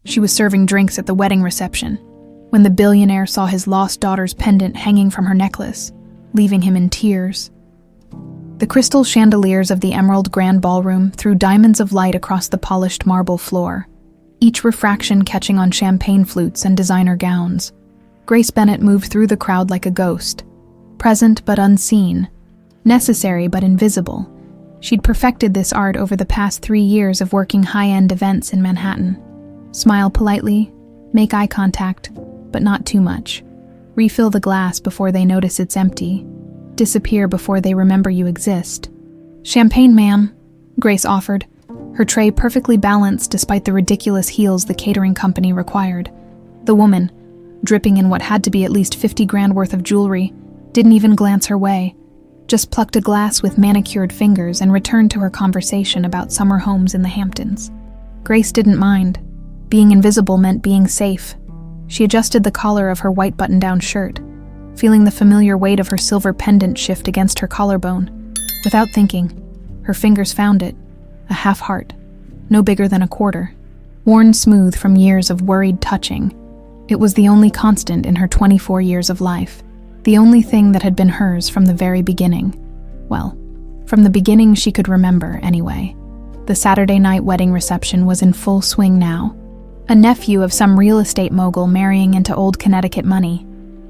She was serving drinks at the wedding reception when the billionaire saw his lost daughter's pendant hanging from her necklace, leaving him in tears. The crystal chandeliers of the Emerald Grand Ballroom threw diamonds of light across the polished marble floor, each refraction catching on champagne flutes and designer gowns. Grace Bennett moved through the crowd like a ghost, present but unseen, necessary but invisible. She'd perfected this art over the past 3 years of working high-end events in Manhattan. Smile politely, make eye contact, but not too much. Refill the glass before they notice it's empty. Disappear before they remember you exist. "Champagne, ma'am," Grace offered, her tray perfectly balanced despite the ridiculous heels the catering company required. The woman, dripping in what had to be at least 50 grand worth of jewelry, didn't even glance her way, just plucked a glass with manicured fingers and returned to her conversation about summer homes in the Hamptons. Grace didn't mind. Being invisible meant being safe. She adjusted the collar of her white button-down shirt, feeling the familiar weight of her silver pendant shift against her collarbone. Without thinking, her fingers found it, a half-heart, no bigger than a quarter. Worn smooth from years of worried touching, it was the only constant in her 24 years of life, the only thing that had been hers from the very beginning. Well, from the beginning she could remember, anyway. The Saturday night wedding reception was in full swing now. A nephew of some real estate mogul marrying into old Connecticut money.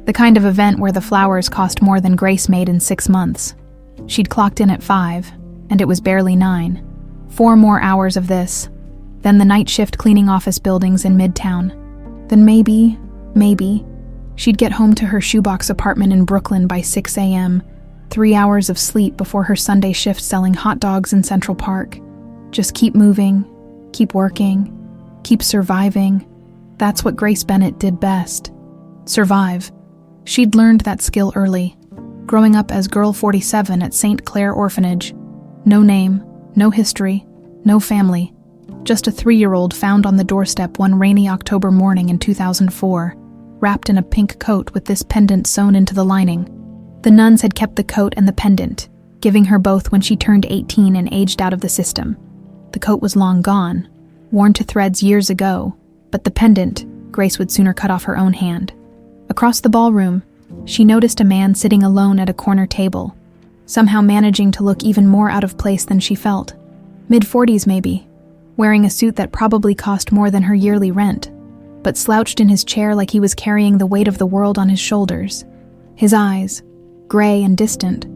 The kind of event where the flowers cost more than Grace made in 6 months. She'd clocked in at 5, and it was barely 9. 4 more hours of this, then the night shift cleaning office buildings in Midtown. Then maybe, she'd get home to her shoebox apartment in Brooklyn by 6 a.m., 3 hours of sleep before her Sunday shift selling hot dogs in Central Park. Just keep moving, keep working, keep surviving. That's what Grace Bennett did best. Survive. She'd learned that skill early, growing up as Girl 47 at St. Clair Orphanage. No name, no history, no family. Just a 3-year-old found on the doorstep one rainy October morning in 2004, wrapped in a pink coat with this pendant sewn into the lining. The nuns had kept the coat and the pendant, giving her both when she turned 18 and aged out of the system. The coat was long gone, worn to threads years ago, but the pendant, Grace would sooner cut off her own hand. Across the ballroom, she noticed a man sitting alone at a corner table, somehow managing to look even more out of place than she felt. Mid-40s maybe, wearing a suit that probably cost more than her yearly rent, but slouched in his chair like he was carrying the weight of the world on his shoulders. His eyes, gray and distant,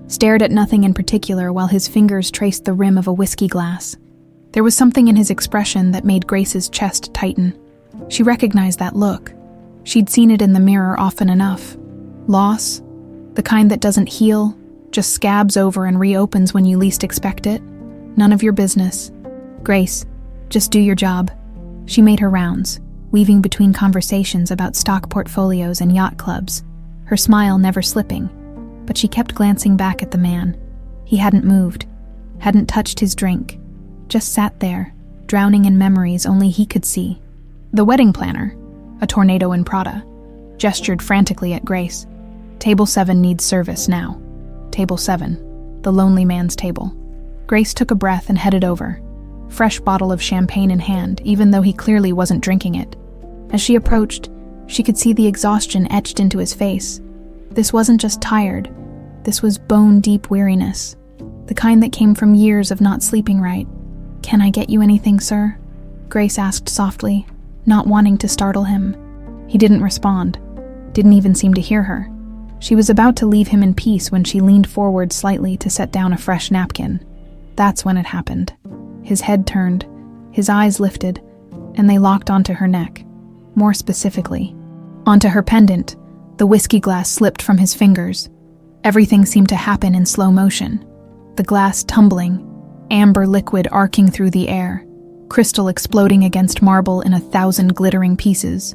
stared at nothing in particular while his fingers traced the rim of a whiskey glass. There was something in his expression that made Grace's chest tighten. She recognized that look. She'd seen it in the mirror often enough. Loss, the kind that doesn't heal, just scabs over and reopens when you least expect it. None of your business. Grace, just do your job. She made her rounds, weaving between conversations about stock portfolios and yacht clubs, her smile never slipping, but she kept glancing back at the man. He hadn't moved, hadn't touched his drink, just sat there, drowning in memories only he could see. The wedding planner, a tornado in Prada, gestured frantically at Grace. Table 7 needs service now. Table 7, the lonely man's table. Grace took a breath and headed over, fresh bottle of champagne in hand, even though he clearly wasn't drinking it. As she approached, she could see the exhaustion etched into his face. This wasn't just tired, this was bone-deep weariness, the kind that came from years of not sleeping right. "Can I get you anything, sir?" Grace asked softly, not wanting to startle him. He didn't respond, didn't even seem to hear her. She was about to leave him in peace when she leaned forward slightly to set down a fresh napkin. That's when it happened. His head turned, his eyes lifted, and they locked onto her neck. More specifically, onto her pendant. The whiskey glass slipped from his fingers. Everything seemed to happen in slow motion. The glass tumbling, amber liquid arcing through the air, crystal exploding against marble in 1,000 glittering pieces.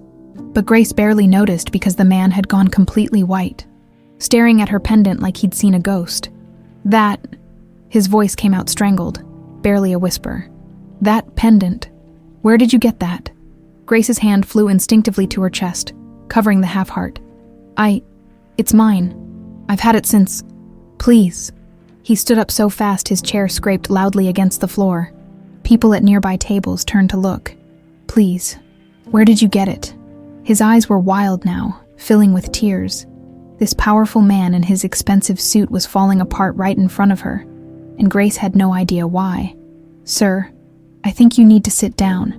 But Grace barely noticed because the man had gone completely white, staring at her pendant like he'd seen a ghost. "That," his voice came out strangled, barely a whisper. "That pendant. Where did you get that?" Grace's hand flew instinctively to her chest, covering the half-heart. It's mine. I've had it since. Please." He stood up so fast his chair scraped loudly against the floor. People at nearby tables turned to look. "Please, Where did you get it?" His eyes were wild now, filling with tears. This powerful man in his expensive suit was falling apart right in front of her, and Grace had no idea why. "Sir, I think you need to sit down.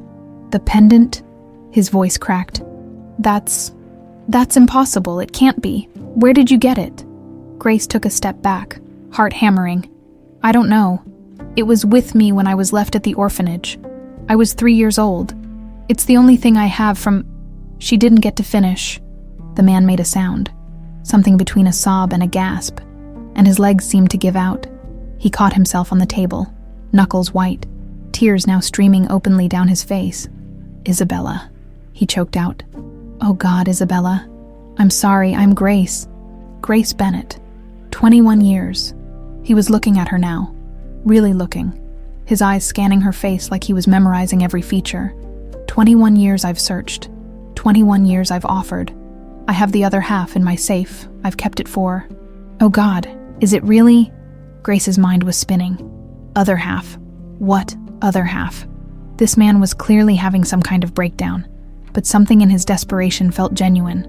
The pendant?" His voice cracked. That's impossible. It can't be. Where did you get it?" Grace took a step back, heart hammering. "I don't know. It was with me when I was left at the orphanage. I was 3 years old. It's the only thing I have from—" She didn't get to finish. The man made a sound, something between a sob and a gasp, and his legs seemed to give out. He caught himself on the table, knuckles white, tears now streaming openly down his face. "Isabella," he choked out. "Oh God, Isabella. I'm sorry, I'm Grace. Grace Bennett. 21 years. He was looking at her now, really looking, his eyes scanning her face like he was memorizing every feature. 21 years I've searched. 21 years I've offered. I have the other half in my safe. I've kept it for— Oh God, is it really? Grace's mind was spinning. Other half. What other half? This man was clearly having some kind of breakdown, but something in his desperation felt genuine.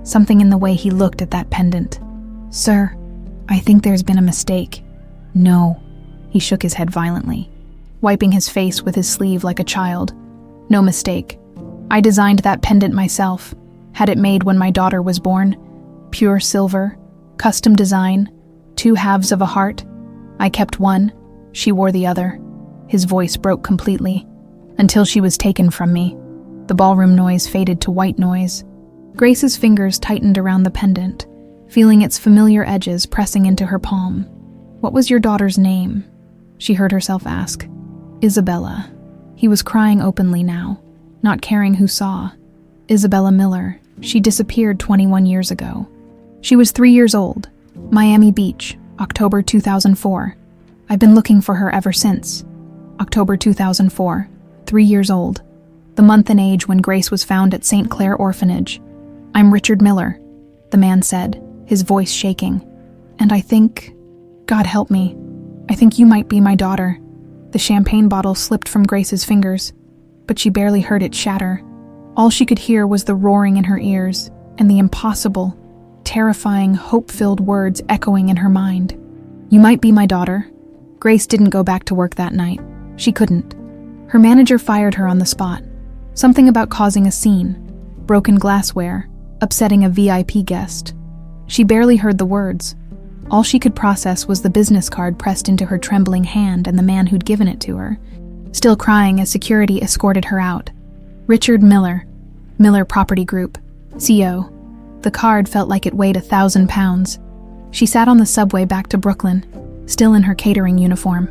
Something in the way he looked at that pendant. Sir, I think there's been a mistake. No. He shook his head violently, wiping his face with his sleeve like a child. No mistake. I designed that pendant myself. Had it made when my daughter was born. Pure silver, custom design, 2 halves of a heart. I kept one, she wore the other. His voice broke completely, until she was taken from me. The ballroom noise faded to white noise. Grace's fingers tightened around the pendant, feeling its familiar edges pressing into her palm. What was your daughter's name? She heard herself ask. Isabella. He was crying openly now, not caring who saw. Isabella Miller. She disappeared 21 years ago. She was 3 years old. Miami Beach, October 2004. I've been looking for her ever since. October 2004, 3 years old. The month and age when Grace was found at St. Clair Orphanage. I'm Richard Miller, the man said, his voice shaking. And I think, God help me, I think you might be my daughter. The champagne bottle slipped from Grace's fingers, but she barely heard it shatter. All she could hear was the roaring in her ears and the impossible, terrifying, hope-filled words echoing in her mind. You might be my daughter. Grace didn't go back to work that night. She couldn't. Her manager fired her on the spot. Something about causing a scene, broken glassware, upsetting a VIP guest. She barely heard the words. All she could process was the business card pressed into her trembling hand and the man who'd given it to her. Still crying as security escorted her out. Richard Miller, Miller Property Group, CO. The card felt like it weighed 1,000 pounds. She sat on the subway back to Brooklyn, still in her catering uniform,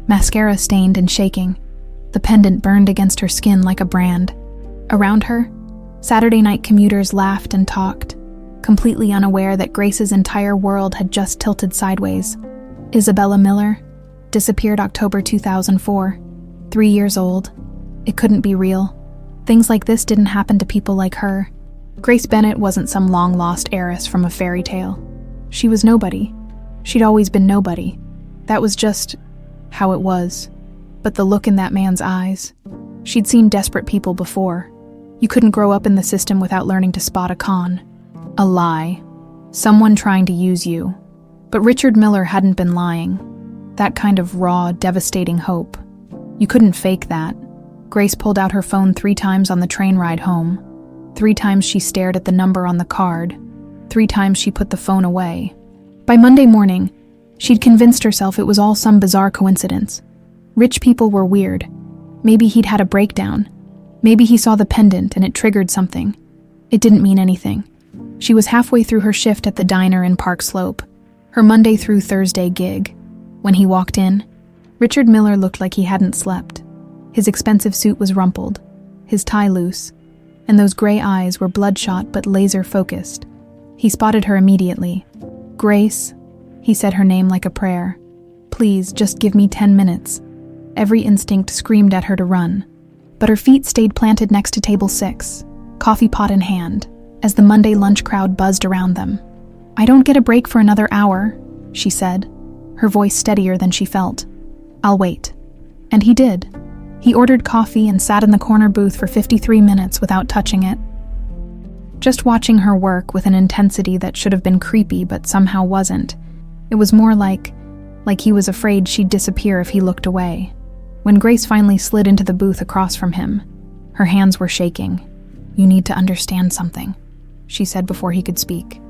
mascara stained and shaking. The pendant burned against her skin like a brand. Around her, Saturday night commuters laughed and talked, completely unaware that Grace's entire world had just tilted sideways. Isabella Miller, disappeared October 2004, 3 years old. It couldn't be real. Things like this didn't happen to people like her. Grace Bennett wasn't some long-lost heiress from a fairy tale. She was nobody. She'd always been nobody. That was just how it was. But the look in that man's eyes. She'd seen desperate people before. You couldn't grow up in the system without learning to spot a con. A lie. Someone trying to use you. But Richard Miller hadn't been lying. That kind of raw, devastating hope. You couldn't fake that. Grace pulled out her phone 3 times on the train ride home. 3 times she stared at the number on the card. 3 times she put the phone away. By Monday morning, she'd convinced herself it was all some bizarre coincidence. Rich people were weird. Maybe he'd had a breakdown. Maybe he saw the pendant and it triggered something. It didn't mean anything. She was halfway through her shift at the diner in Park Slope, her Monday through Thursday gig. When he walked in, Richard Miller looked like he hadn't slept. His expensive suit was rumpled, his tie loose, and those gray eyes were bloodshot but laser-focused. He spotted her immediately. Grace, he said her name like a prayer. Please, just give me 10 minutes. Every instinct screamed at her to run, but her feet stayed planted next to table 6, coffee pot in hand, as the Monday lunch crowd buzzed around them. I don't get a break for another hour, she said, her voice steadier than she felt. I'll wait. And he did. He ordered coffee and sat in the corner booth for 53 minutes without touching it. Just watching her work with an intensity that should have been creepy but somehow wasn't. It was more like he was afraid she'd disappear if he looked away. When Grace finally slid into the booth across from him, her hands were shaking. "You need to understand something," she said before he could speak.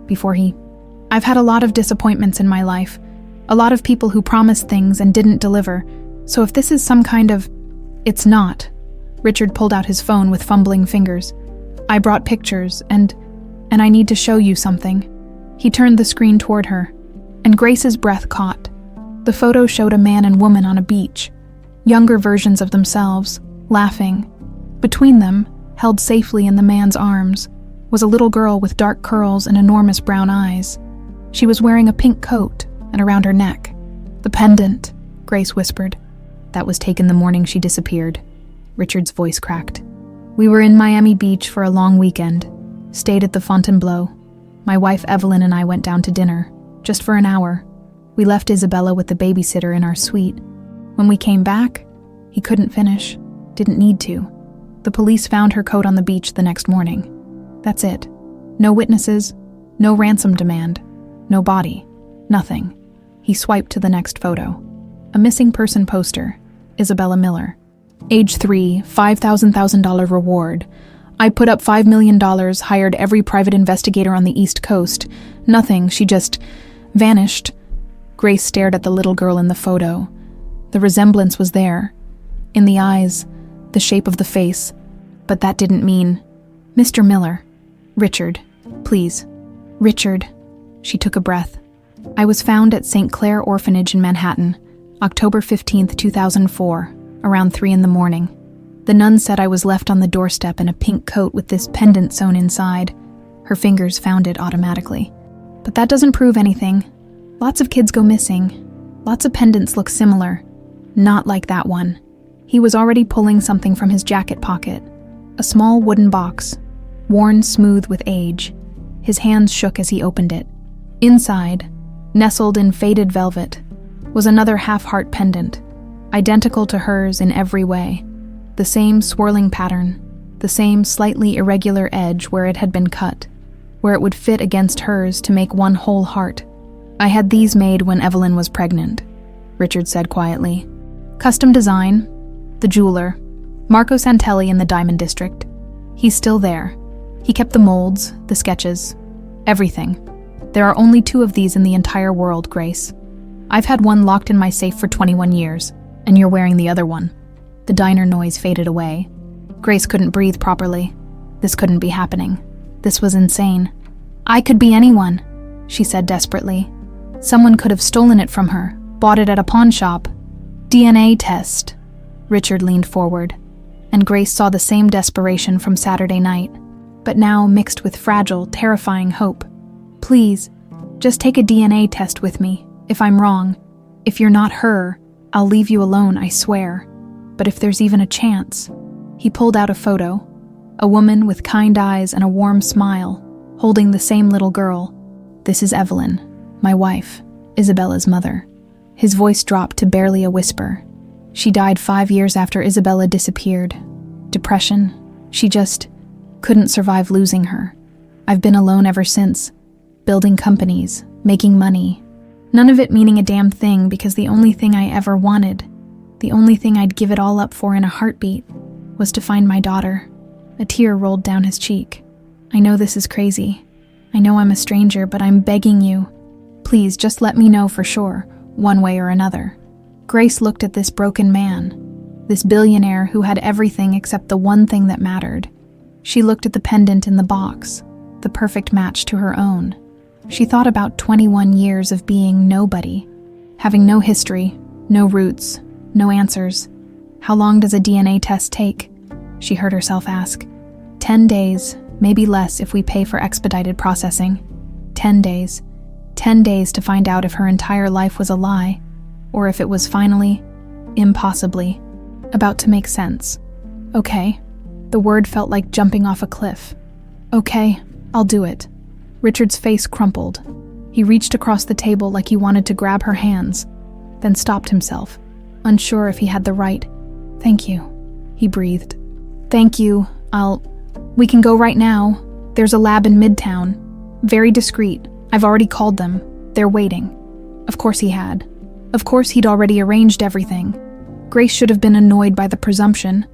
I've had a lot of disappointments in my life. A lot of people who promised things and didn't deliver. So if this is some kind of... It's not. Richard pulled out his phone with fumbling fingers. "I brought pictures, and I need to show you something." He turned the screen toward her, and Grace's breath caught. The photo showed a man and woman on a beach, younger versions of themselves, laughing. Between them, held safely in the man's arms, was a little girl with dark curls and enormous brown eyes. She was wearing a pink coat and around her neck. "The pendant," Grace whispered. "That was taken the morning she disappeared." Richard's voice cracked. "We were in Miami Beach for a long weekend, stayed at the Fontainebleau. My wife Evelyn and I went down to dinner, just for an hour. We left Isabella with the babysitter in our suite. When we came back, he couldn't finish, didn't need to. The police found her coat on the beach the next morning. That's it. No witnesses, no ransom demand, no body, nothing." He swiped to the next photo. A missing person poster, Isabella Miller. "Age 3, $5,000 reward. I put up $5 million, hired every private investigator on the East Coast. Nothing, she just vanished." Grace stared at the little girl in the photo. The resemblance was there. In the eyes, the shape of the face. But that didn't mean... "Mr. Miller. Richard, please." "Richard." She took a breath. "I was found at St. Clair Orphanage in Manhattan, October 15th, 2004, around 3 in the morning. The nun said I was left on the doorstep in a pink coat with this pendant sewn inside. Her fingers found it automatically. But that doesn't prove anything. Lots of kids go missing. Lots of pendants look similar. Not like that one." He was already pulling something from his jacket pocket. A small wooden box, worn smooth with age. His hands shook as he opened it. Inside, nestled in faded velvet, was another half-heart pendant, identical to hers in every way. The same swirling pattern, the same slightly irregular edge where it had been cut, where it would fit against hers to make one whole heart. "I had these made when Evelyn was pregnant," Richard said quietly. "Custom design, the jeweler, Marco Santelli in the Diamond District. He's still there. He kept the molds, the sketches, everything. There are only 2 of these in the entire world, Grace. I've had one locked in my safe for 21 years, and you're wearing the other one." The diner noise faded away. Grace couldn't breathe properly. This couldn't be happening. This was insane. "I could be anyone," she said desperately. "Someone could have stolen it from her, bought it at a pawn shop. DNA test." Richard leaned forward, and Grace saw the same desperation from Saturday night, but now mixed with fragile, terrifying hope. "Please, just take a DNA test with me, if I'm wrong. If you're not her, I'll leave you alone, I swear. But if there's even a chance..." He pulled out a photo, a woman with kind eyes and a warm smile, holding the same little girl. "This is Evelyn, my wife, Isabella's mother." His voice dropped to barely a whisper. "She died 5 years after Isabella disappeared. Depression. She just couldn't survive losing her. I've been alone ever since, building companies, making money. None of it meaning a damn thing because the only thing I ever wanted, the only thing I'd give it all up for in a heartbeat, was to find my daughter." A tear rolled down his cheek. "I know this is crazy. I know I'm a stranger, but I'm begging you. Please just let me know for sure, one way or another." Grace looked at this broken man, this billionaire who had everything except the one thing that mattered. She looked at the pendant in the box, the perfect match to her own. She thought about 21 years of being nobody, having no history, no roots, no answers. How long does a DNA test take? She heard herself ask. 10 days, maybe less if we pay for expedited processing. 10 days. 10 days to find out if her entire life was a lie, or if it was finally, impossibly, about to make sense. "Okay." The word felt like jumping off a cliff. "Okay, I'll do it." Richard's face crumpled. He reached across the table like he wanted to grab her hands, then stopped himself, unsure if he had the right. "Thank you," he breathed. "Thank you. We can go right now. There's a lab in Midtown. Very discreet. I've already called them. They're waiting." Of course he had. Of course he'd already arranged everything. Grace should have been annoyed by the presumption,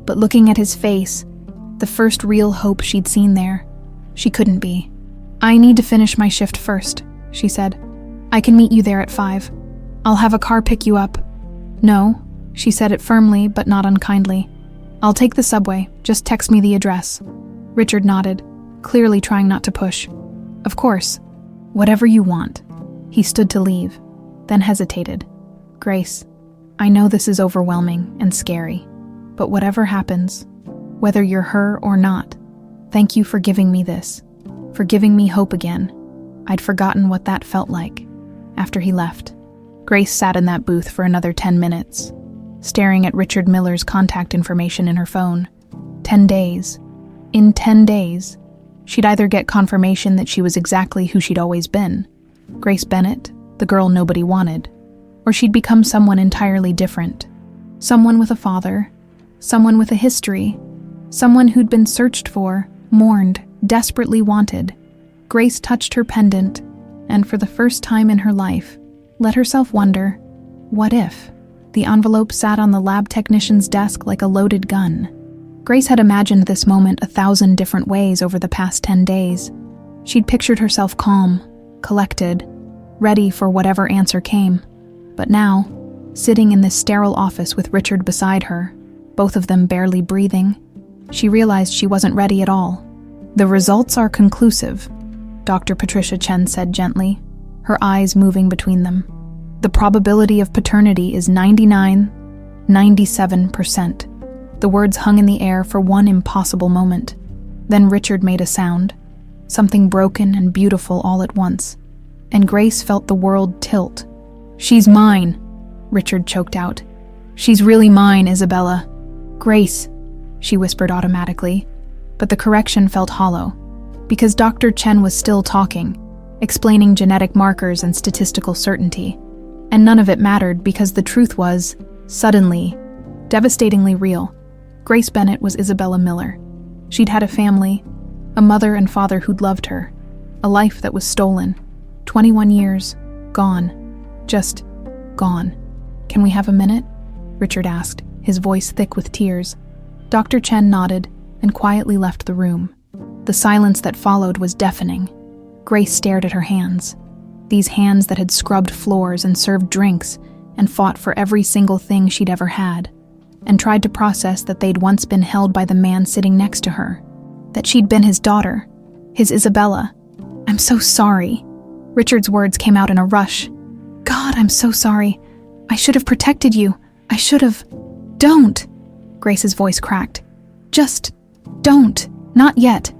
but looking at his face, the first real hope she'd seen there, she couldn't be. "I need to finish my shift first," she said. "I can meet you there at 5. I'll have a car pick you up." "No," she said it firmly but not unkindly. "I'll take the subway. Just text me the address." Richard nodded, clearly trying not to push. "Of course. Whatever you want." He stood to leave, then hesitated. "Grace, I know this is overwhelming and scary, but whatever happens, whether you're her or not, thank you for giving me this, for giving me hope again. I'd forgotten what that felt like." After he left, Grace sat in that booth for another 10 minutes, staring at Richard Miller's contact information in her phone. 10 days. In 10 days, she'd either get confirmation that she was exactly who she'd always been, Grace Bennett, the girl nobody wanted, or she'd become someone entirely different. Someone with a father, someone with a history, someone who'd been searched for, mourned, desperately wanted. Grace touched her pendant, and for the first time in her life, let herself wonder, what if? The envelope sat on the lab technician's desk like a loaded gun. Grace had imagined this moment 1,000 different ways over the past 10 days. She'd pictured herself calm, collected, ready for whatever answer came. But now, sitting in this sterile office with Richard beside her, both of them barely breathing, she realized she wasn't ready at all. "The results are conclusive," Dr. Patricia Chen said gently, her eyes moving between them. "The probability of paternity is 97%. The words hung in the air for one impossible moment. Then Richard made a sound, something broken and beautiful all at once, and Grace felt the world tilt. "She's mine," Richard choked out. "She's really mine, Isabella." "Grace," she whispered automatically, but the correction felt hollow, because Dr. Chen was still talking, explaining genetic markers and statistical certainty, and none of it mattered because the truth was, suddenly, devastatingly real. Grace Bennett was Isabella Miller. She'd had a family, a mother and father who'd loved her, a life that was stolen. 21 years, gone. Just gone. "Can we have a minute?" Richard asked, his voice thick with tears. Dr. Chen nodded and quietly left the room. The silence that followed was deafening. Grace stared at her hands. These hands that had scrubbed floors and served drinks and fought for every single thing she'd ever had, and tried to process that they'd once been held by the man sitting next to her, that she'd been his daughter, his Isabella. "I'm so sorry." Richard's words came out in a rush. "God, I'm so sorry. I should have protected you. I should have." "Don't!" Grace's voice cracked. "Just don't. Not yet."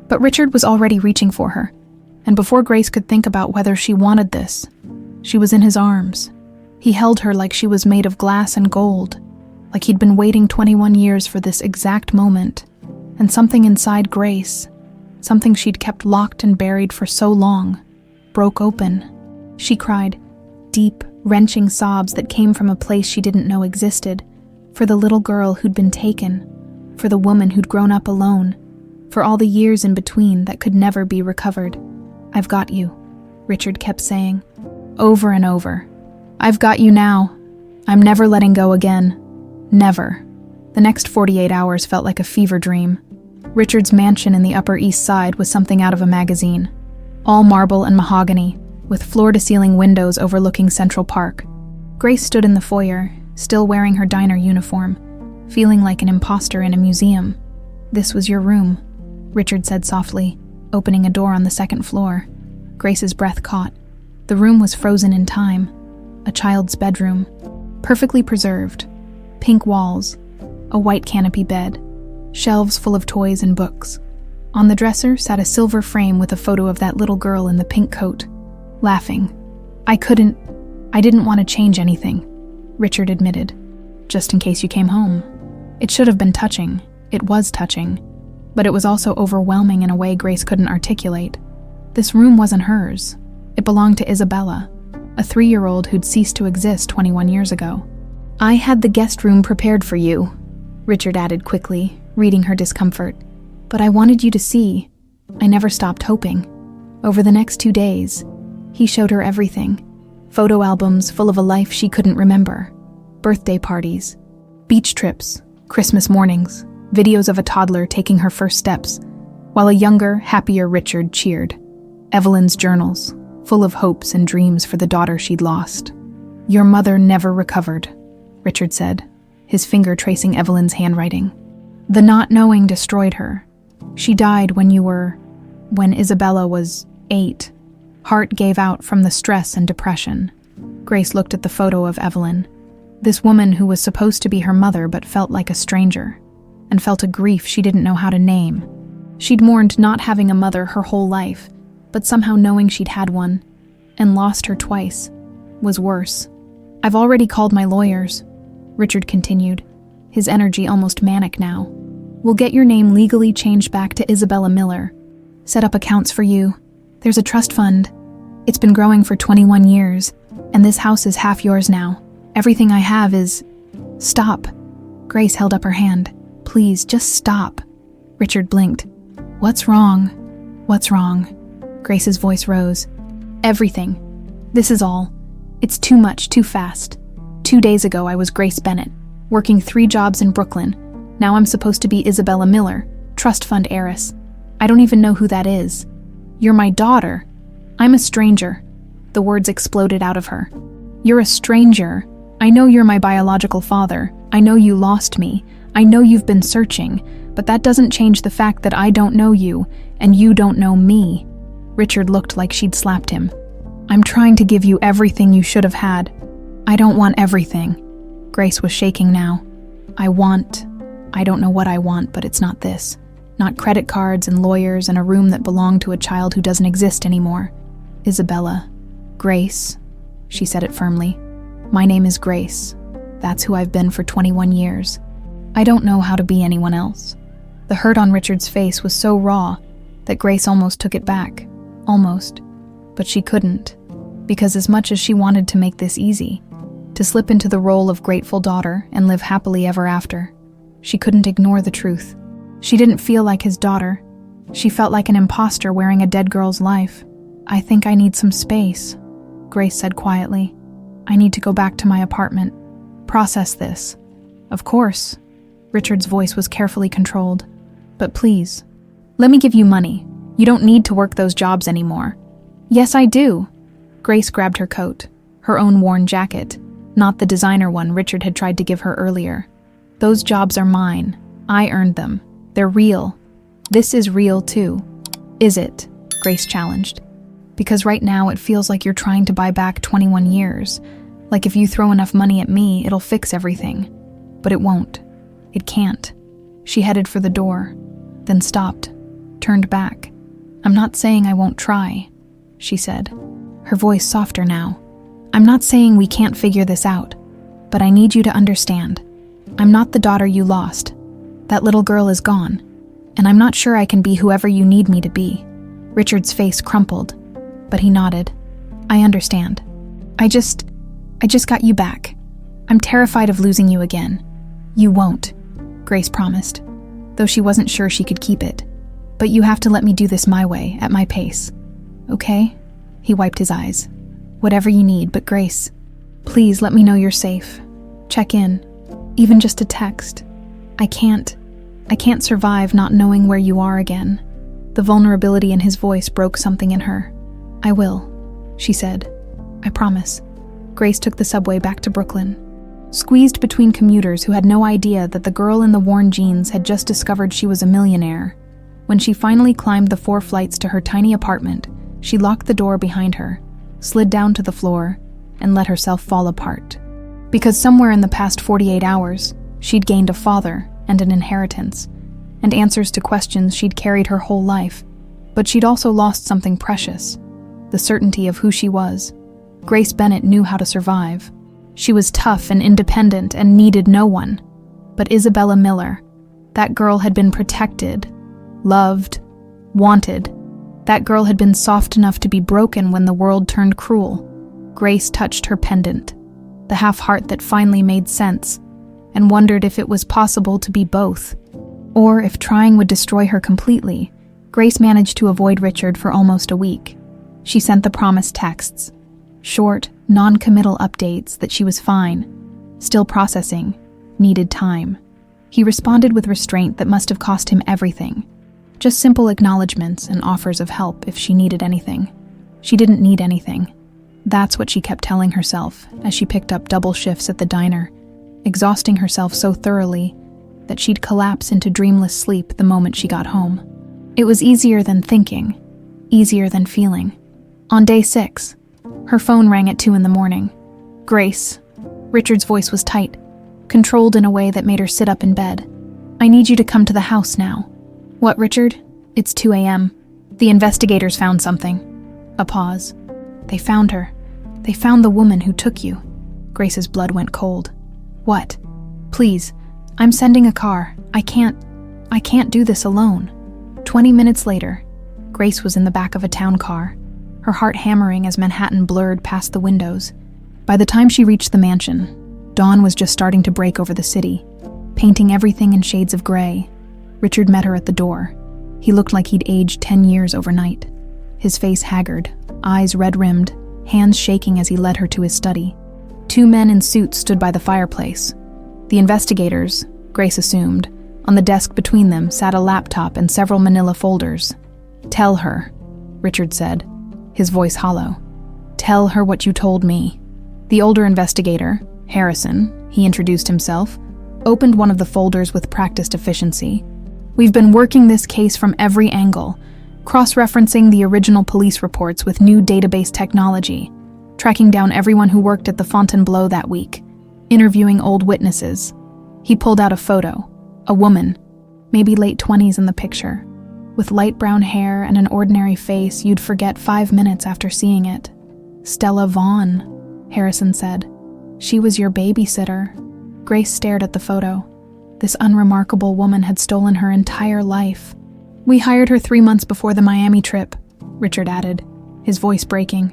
But Richard was already reaching for her, and before Grace could think about whether she wanted this, she was in his arms. He held her like she was made of glass and gold, like he'd been waiting 21 years for this exact moment, and something inside Grace, something she'd kept locked and buried for so long, broke open. She cried, deep, wrenching sobs that came from a place she didn't know existed, for the little girl who'd been taken, for the woman who'd grown up alone, for all the years in between that could never be recovered. "I've got you," Richard kept saying, over and over. "I've got you now. I'm never letting go again. Never." The next 48 hours felt like a fever dream. Richard's mansion in the Upper East Side was something out of a magazine. All marble and mahogany, with floor-to-ceiling windows overlooking Central Park. Grace stood in the foyer, still wearing her diner uniform, feeling like an imposter in a museum. "This was your room," Richard said softly, opening a door on the second floor. Grace's breath caught. The room was frozen in time. A child's bedroom, perfectly preserved. Pink walls, a white canopy bed, shelves full of toys and books. On the dresser sat a silver frame with a photo of that little girl in the pink coat, laughing. I didn't want to change anything," Richard admitted, "just in case you came home." It should have been touching. It was touching. But it was also overwhelming in a way Grace couldn't articulate. This room wasn't hers. It belonged to Isabella, a 3-year-old who'd ceased to exist 21 years ago. "I had the guest room prepared for you," Richard added quickly, reading her discomfort. "But I wanted you to see. I never stopped hoping." Over the next 2 days, he showed her everything. Photo albums full of a life she couldn't remember. Birthday parties, beach trips, Christmas mornings, videos of a toddler taking her first steps, while a younger, happier Richard cheered. Evelyn's journals, full of hopes and dreams for the daughter she'd lost. "Your mother never recovered," Richard said, his finger tracing Evelyn's handwriting. "The not knowing destroyed her. She died when Isabella was 8. Heart gave out from the stress and depression." Grace looked at the photo of Evelyn, this woman who was supposed to be her mother but felt like a stranger, and felt a grief she didn't know how to name. She'd mourned not having a mother her whole life, but somehow knowing she'd had one, and lost her twice, was worse. "I've already called my lawyers," Richard continued, his energy almost manic now. "We'll get your name legally changed back to Isabella Miller. Set up accounts for you. There's a trust fund. It's been growing for 21 years, and this house is half yours now. Everything I have is—" "Stop." Grace held up her hand. "Please, just stop." Richard blinked. "What's wrong?" "What's wrong?" Grace's voice rose. "Everything. This is all. It's too much, too fast. 2 days ago I was Grace Bennett, working 3 jobs in Brooklyn. Now I'm supposed to be Isabella Miller, trust fund heiress. I don't even know who that is. You're my daughter. I'm a stranger." The words exploded out of her. "You're a stranger. I know you're my biological father. I know you lost me. I know you've been searching, but that doesn't change the fact that I don't know you, and you don't know me." Richard looked like she'd slapped him. "I'm trying to give you everything you should have had. I don't want everything." Grace was shaking now. I don't know what I want, but it's not this. Not credit cards and lawyers and a room that belonged to a child who doesn't exist anymore. Isabella. Grace," she said it firmly. "My name is Grace. That's who I've been for 21 years. I don't know how to be anyone else." The hurt on Richard's face was so raw that Grace almost took it back. Almost. But she couldn't. Because as much as she wanted to make this easy, to slip into the role of grateful daughter and live happily ever after, she couldn't ignore the truth. She didn't feel like his daughter. She felt like an imposter wearing a dead girl's life. "I think I need some space," Grace said quietly. "I need to go back to my apartment. Process this." "Of course." Richard's voice was carefully controlled. "But please, let me give you money. You don't need to work those jobs anymore." "Yes, I do." Grace grabbed her coat, her own worn jacket, not the designer one Richard had tried to give her earlier. "Those jobs are mine. I earned them. They're real. This is real too." "Is it?" Grace challenged. "Because right now it feels like you're trying to buy back 21 years. Like if you throw enough money at me, it'll fix everything. But it won't. It can't." She headed for the door, then stopped, turned back. "I'm not saying I won't try," she said, her voice softer now. "I'm not saying we can't figure this out, but I need you to understand. I'm not the daughter you lost. That little girl is gone, and I'm not sure I can be whoever you need me to be." Richard's face crumpled, but he nodded. "I understand. I just got you back. I'm terrified of losing you again." "You won't," Grace promised, though she wasn't sure she could keep it. "But you have to let me do this my way, at my pace. Okay?" He wiped his eyes. "Whatever you need, but Grace, please let me know you're safe. Check in, even just a text. I can't survive not knowing where you are again." The vulnerability in his voice broke something in her. "I will," she said. "I promise." Grace took the subway back to Brooklyn, squeezed between commuters who had no idea that the girl in the worn jeans had just discovered she was a millionaire. When she finally climbed the 4 flights to her tiny apartment, she locked the door behind her, slid down to the floor, and let herself fall apart. Because somewhere in the past 48 hours, she'd gained a father and an inheritance, and answers to questions she'd carried her whole life. But she'd also lost something precious, the certainty of who she was. Grace Bennett knew how to survive. She was tough and independent and needed no one. But Isabella Miller, that girl had been protected, loved, wanted. That girl had been soft enough to be broken when the world turned cruel. Grace touched her pendant, the half-heart that finally made sense. and wondered if it was possible to be both, or if trying would destroy her completely. Grace managed to avoid Richard for almost a week. She sent the promised texts, short, non-committal updates that she was fine, still processing, needed time. He responded with restraint that must have cost him everything. Just simple acknowledgments and offers of help if she needed anything. She didn't need anything. That's what she kept telling herself as she picked up double shifts at the diner, exhausting herself so thoroughly that she'd collapse into dreamless sleep the moment she got home. It was easier than thinking, easier than feeling. On day 6, her phone rang at 2 a.m. "Grace." Richard's voice was tight, controlled in a way that made her sit up in bed. "I need you to come to the house now." "What, Richard?" "It's 2 a.m. The investigators found something." A pause. "They found her. They found the woman who took you." Grace's blood went cold. "What?" "Please, I'm sending a car. I can't do this alone." 20 minutes later, Grace was in the back of a town car, her heart hammering as Manhattan blurred past the windows. By the time she reached the mansion, dawn was just starting to break over the city, painting everything in shades of gray. Richard met her at the door. He looked like he'd aged 10 years overnight. His face haggard, eyes red-rimmed, hands shaking as he led her to his study. 2 men in suits stood by the fireplace. The investigators, Grace assumed. On the desk between them sat a laptop and several manila folders. "Tell her," Richard said, his voice hollow. "Tell her what you told me." The older investigator, Harrison, he introduced himself, opened one of the folders with practiced efficiency. "We've been working this case from every angle, cross-referencing the original police reports with new database technology, tracking down everyone who worked at the Fontainebleau that week, interviewing old witnesses." He pulled out a photo, a woman, maybe late 20s in the picture, with light brown hair and an ordinary face you'd forget 5 minutes after seeing it. "Stella Vaughn," Harrison said. "She was your babysitter." Grace stared at the photo. This unremarkable woman had stolen her entire life. "We hired her 3 months before the Miami trip," Richard added, his voice breaking.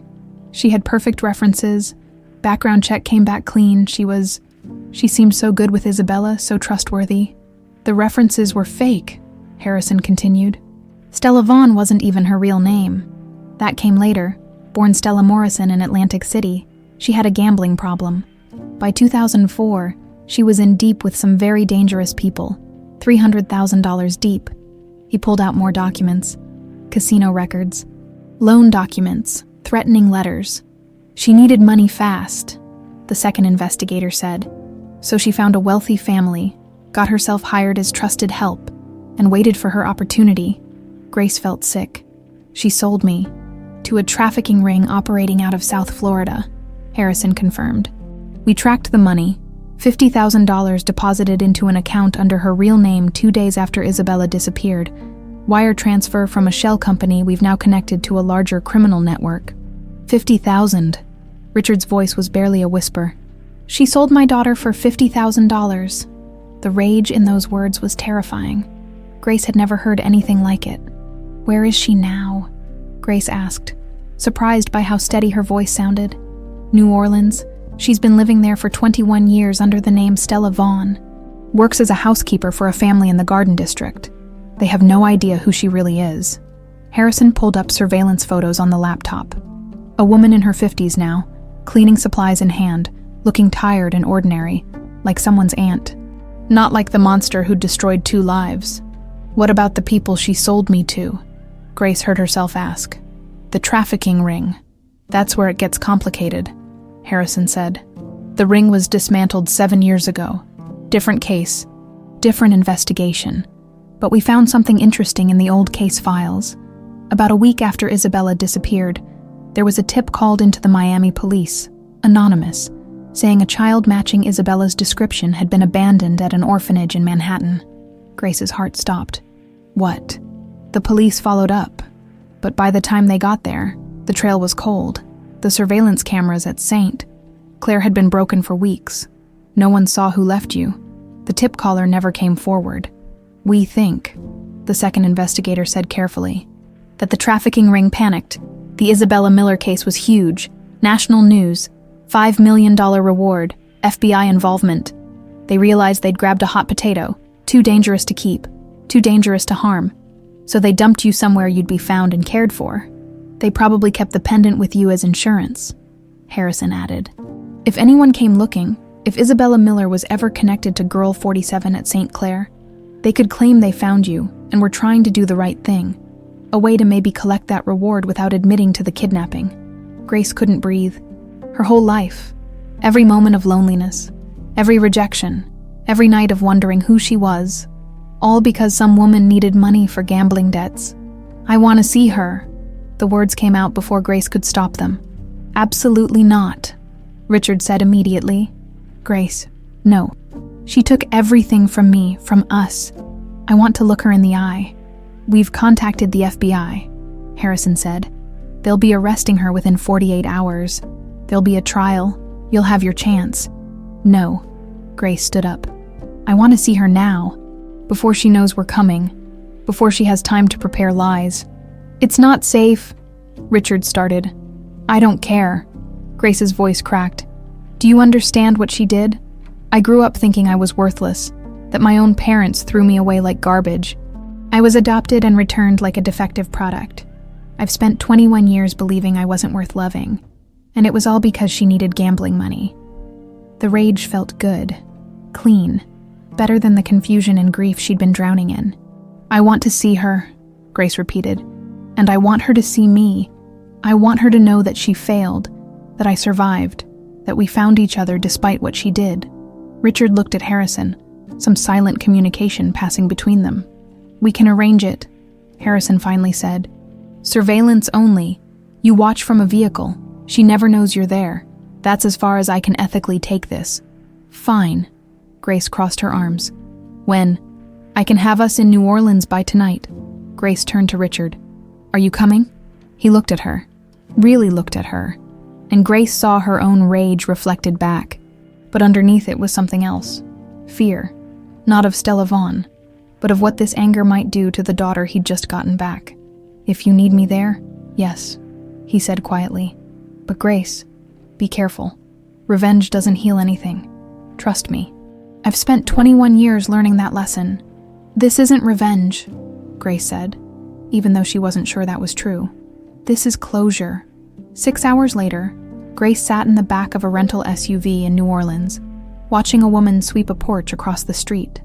"She had perfect references. Background check came back clean. She seemed so good with Isabella, so trustworthy." "The references were fake," Harrison continued. "Stella Vaughn wasn't even her real name. That came later, born Stella Morrison in Atlantic City. She had a gambling problem. By 2004, she was in deep with some very dangerous people, $300,000 deep." He pulled out more documents, casino records, loan documents, threatening letters. "She needed money fast," the second investigator said. "So she found a wealthy family, got herself hired as trusted help, and waited for her opportunity." Grace felt sick. "She sold me to a trafficking ring operating out of South Florida," Harrison confirmed. "We tracked the money, $50,000 deposited into an account under her real name 2 days after Isabella disappeared. Wire transfer from a shell company we've now connected to a larger criminal network." 50,000. Richard's voice was barely a whisper. "She sold my daughter for $50,000. The rage in those words was terrifying. Grace had never heard anything like it. "Where is she now?" Grace asked, surprised by how steady her voice sounded. "New Orleans. She's been living there for 21 years under the name Stella Vaughn. Works as a housekeeper for a family in the Garden District. They have no idea who she really is." Harrison pulled up surveillance photos on the laptop. A woman in her 50s now, cleaning supplies in hand, looking tired and ordinary, like someone's aunt. Not like the monster who'd destroyed 2 lives. "What about the people she sold me to?" Grace heard herself ask. "The trafficking ring. That's where it gets complicated," Harrison said. "The ring was dismantled 7 years ago. Different case, different investigation. But we found something interesting in the old case files. About a week after Isabella disappeared, there was a tip called into the Miami police, anonymous, saying a child matching Isabella's description had been abandoned at an orphanage in Manhattan." Grace's heart stopped. "What?" "The police followed up, but by the time they got there, the trail was cold. The surveillance cameras at St. Clair had been broken for weeks. No one saw who left you. The tip caller never came forward. We think," the second investigator said carefully, "that the trafficking ring panicked. The Isabella Miller case was huge. National news. $5 million reward. FBI involvement." They realized they'd grabbed a hot potato, too dangerous to keep, too dangerous to harm. So they dumped you somewhere you'd be found and cared for. They probably kept the pendant with you as insurance," Harrison added. "If anyone came looking, if Isabella Miller was ever connected to Girl 47 at St. Clair, they could claim they found you and were trying to do the right thing, a way to maybe collect that reward without admitting to the kidnapping." Grace couldn't breathe. Her whole life, every moment of loneliness, every rejection, every night of wondering who she was, all because some woman needed money for gambling debts. "I want to see her." The words came out before Grace could stop them. "Absolutely not," Richard said immediately. "Grace, no. She took everything from me, from us. I want to look her in the eye." "We've contacted the FBI," Harrison said. "They'll be arresting her within 48 hours. There'll be a trial. You'll have your chance." "No." Grace stood up. "I want to see her now, before she knows we're coming, before she has time to prepare lies." "It's not safe," Richard started. "I don't care." Grace's voice cracked. "Do you understand what she did? I grew up thinking I was worthless, that my own parents threw me away like garbage. I was adopted and returned like a defective product. I've spent 21 years believing I wasn't worth loving, and it was all because she needed gambling money." The rage felt good, clean, better than the confusion and grief she'd been drowning in. "I want to see her," Grace repeated, "and I want her to see me. I want her to know that she failed, that I survived, that we found each other despite what she did." Richard looked at Harrison, some silent communication passing between them. "We can arrange it," Harrison finally said. "Surveillance only. You watch from a vehicle. She never knows you're there. That's as far as I can ethically take this." "Fine." Grace crossed her arms. "When? I can have us in New Orleans by tonight." Grace turned to Richard. "Are you coming?" He looked at her, really looked at her, and Grace saw her own rage reflected back. But underneath it was something else. Fear. Not of Stella Vaughn, but of what this anger might do to the daughter he'd just gotten back. "If you need me there, yes," he said quietly. "But Grace, be careful. Revenge doesn't heal anything. Trust me. I've spent 21 years learning that lesson." "This isn't revenge," Grace said, even though she wasn't sure that was true. "This is closure." 6 hours later, Grace sat in the back of a rental SUV in New Orleans, watching a woman sweep a porch across the street.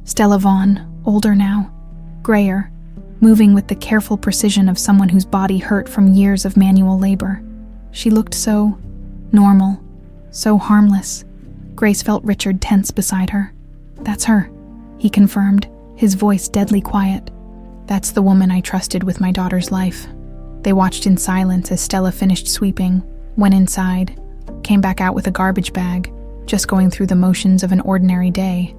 Stella Vaughn, older now, grayer, moving with the careful precision of someone whose body hurt from years of manual labor. She looked so normal, so harmless. Grace felt Richard tense beside her. "That's her," he confirmed, his voice deadly quiet. "That's the woman I trusted with my daughter's life." They watched in silence as Stella finished sweeping, went inside, came back out with a garbage bag, just going through the motions of an ordinary day,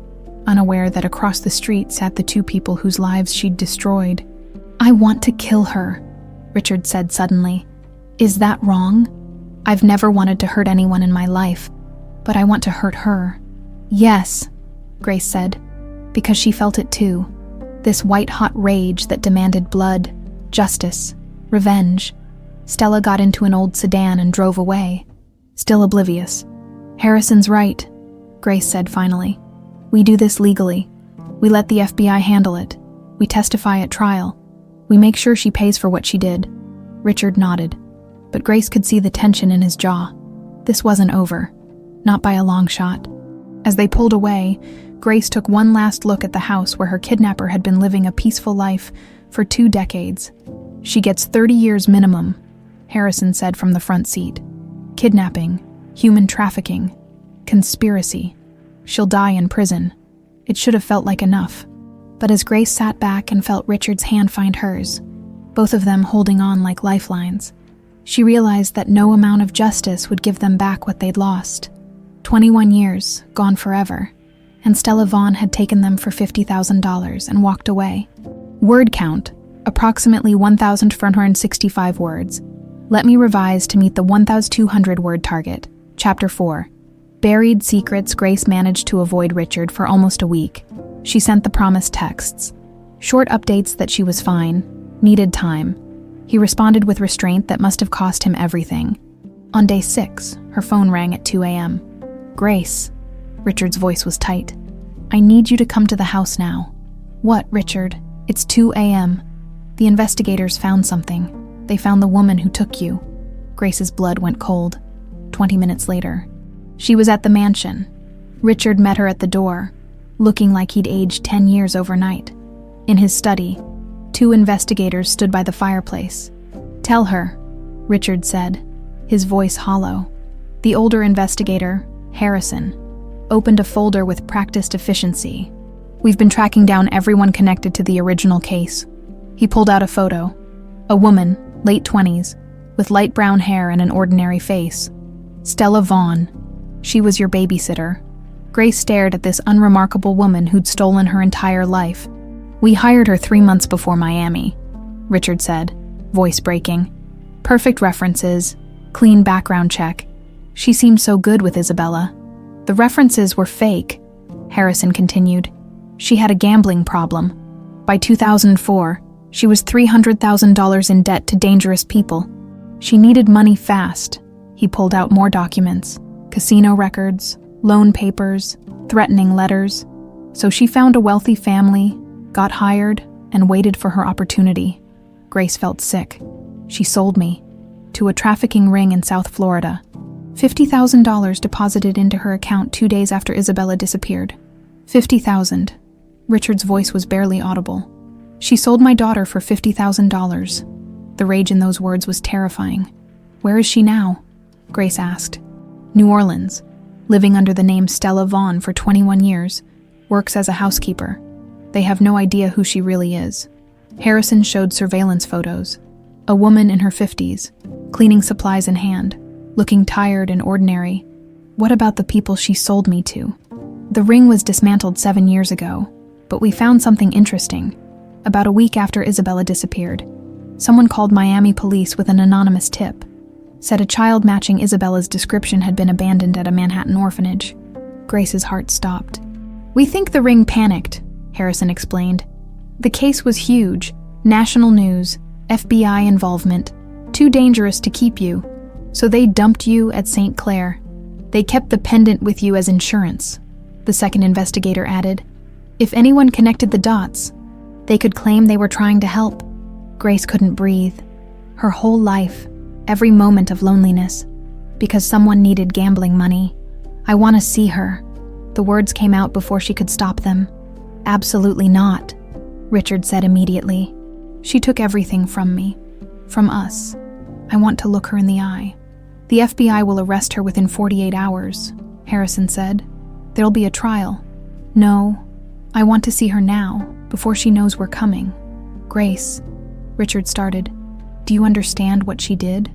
unaware that across the street sat the two people whose lives she'd destroyed. "I want to kill her," Richard said suddenly. "Is that wrong? I've never wanted to hurt anyone in my life, but I want to hurt her." "Yes," Grace said, because she felt it too. This white-hot rage that demanded blood, justice, revenge. Stella got into an old sedan and drove away, still oblivious. "Harrison's right," Grace said finally. "We do this legally. We let the FBI handle it. We testify at trial. We make sure she pays for what she did." Richard nodded, but Grace could see the tension in his jaw. This wasn't over, not by a long shot. As they pulled away, Grace took one last look at the house where her kidnapper had been living a peaceful life for 2 decades. "She gets 30 years minimum," Harrison said from the front seat. "Kidnapping, human trafficking, conspiracy. She'll die in prison." It should have felt like enough. But as Grace sat back and felt Richard's hand find hers, both of them holding on like lifelines, she realized that no amount of justice would give them back what they'd lost. 21 years, gone forever, and Stella Vaughn had taken them for $50,000 and walked away. Word count, approximately 1,465 words. Let me revise to meet the 1,200 word target. Chapter 4. Buried secrets. Grace managed to avoid Richard for almost a week. She sent the promised texts. Short updates that she was fine, needed time. He responded with restraint that must have cost him everything. On day 6, her phone rang at 2 a.m. "Grace." Richard's voice was tight. "I need you to come to the house now." "What, Richard? It's 2 a.m. The investigators found something. They found the woman who took you." Grace's blood went cold. 20 minutes later, she was at the mansion. Richard met her at the door, looking like he'd aged 10 years overnight. In his study, 2 investigators stood by the fireplace. "Tell her," Richard said, his voice hollow. The older investigator, Harrison, opened a folder with practiced efficiency. "We've been tracking down everyone connected to the original case." He pulled out a photo. A woman, late 20s, with light brown hair and an ordinary face. Stella Vaughn. She was your babysitter. Grace stared at this unremarkable woman who'd stolen her entire life. "We hired her 3 months before Miami," Richard said, voice breaking. "Perfect references, clean background check. She seemed so good with Isabella." "The references were fake," Harrison continued. "She had a gambling problem. By 2004, she was $300,000 in debt to dangerous people. She needed money fast." He pulled out more documents, casino records, loan papers, threatening letters. "So she found a wealthy family, got hired, and waited for her opportunity." Grace felt sick. "She sold me to a trafficking ring in South Florida. $50,000 deposited into her account 2 days after Isabella disappeared. 50,000. Richard's voice was barely audible. "She sold my daughter for $50,000. The rage in those words was terrifying. "Where is she now?" Grace asked. "New Orleans, living under the name Stella Vaughn for 21 years, works as a housekeeper. They have no idea who she really is." Harrison showed surveillance photos. A woman in her 50s, cleaning supplies in hand, looking tired and ordinary. "What about the people she sold me to?" "The ring was dismantled 7 years ago, but we found something interesting. About a week after Isabella disappeared, someone called Miami police with an anonymous tip. Said a child matching Isabella's description had been abandoned at a Manhattan orphanage." Grace's heart stopped. "We think the ring panicked," Harrison explained. "The case was huge, national news, FBI involvement, too dangerous to keep you, so they dumped you at St. Clair. They kept the pendant with you as insurance," the second investigator added. "If anyone connected the dots, they could claim they were trying to help." Grace couldn't breathe. Her whole life, every moment of loneliness, because someone needed gambling money. "I want to see her." The words came out before she could stop them. "Absolutely not," Richard said immediately. "She took everything from me, from us. I want to look her in the eye." "The FBI will arrest her within 48 hours, Harrison said. "There'll be a trial." "No, I want to see her now, before she knows we're coming." "Grace," Richard started, "do you understand what she did?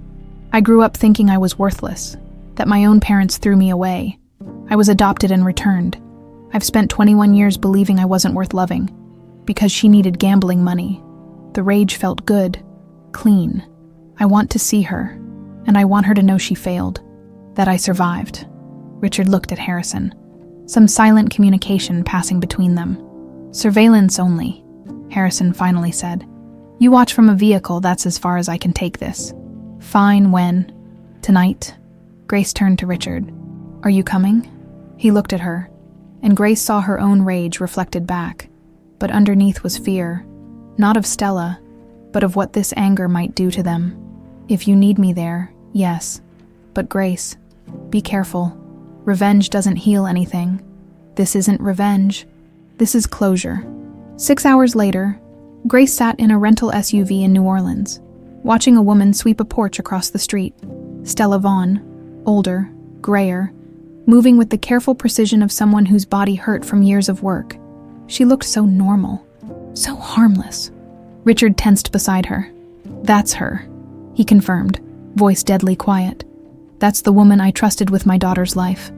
I grew up thinking I was worthless, that my own parents threw me away. I was adopted and returned. I've spent 21 years believing I wasn't worth loving, because she needed gambling money. The rage felt good, clean. I want to see her, and I want her to know she failed, that I survived." Richard looked at Harrison, some silent communication passing between them. "Surveillance only," Harrison finally said. "You watch from a vehicle, that's as far as I can take this." "Fine, when?" "Tonight." Grace turned to Richard. "Are you coming?" He looked at her, and Grace saw her own rage reflected back, but underneath was fear, not of Stella, but of what this anger might do to them. "If you need me there, yes. But Grace, be careful. Revenge doesn't heal anything. This isn't revenge. This is closure." 6 hours later, Grace sat in a rental SUV in New Orleans, watching a woman sweep a porch across the street. Stella Vaughn, older, grayer, moving with the careful precision of someone whose body hurt from years of work. She looked so normal, so harmless. Richard tensed beside her. "That's her," he confirmed, voice deadly quiet. "That's the woman I trusted with my daughter's life."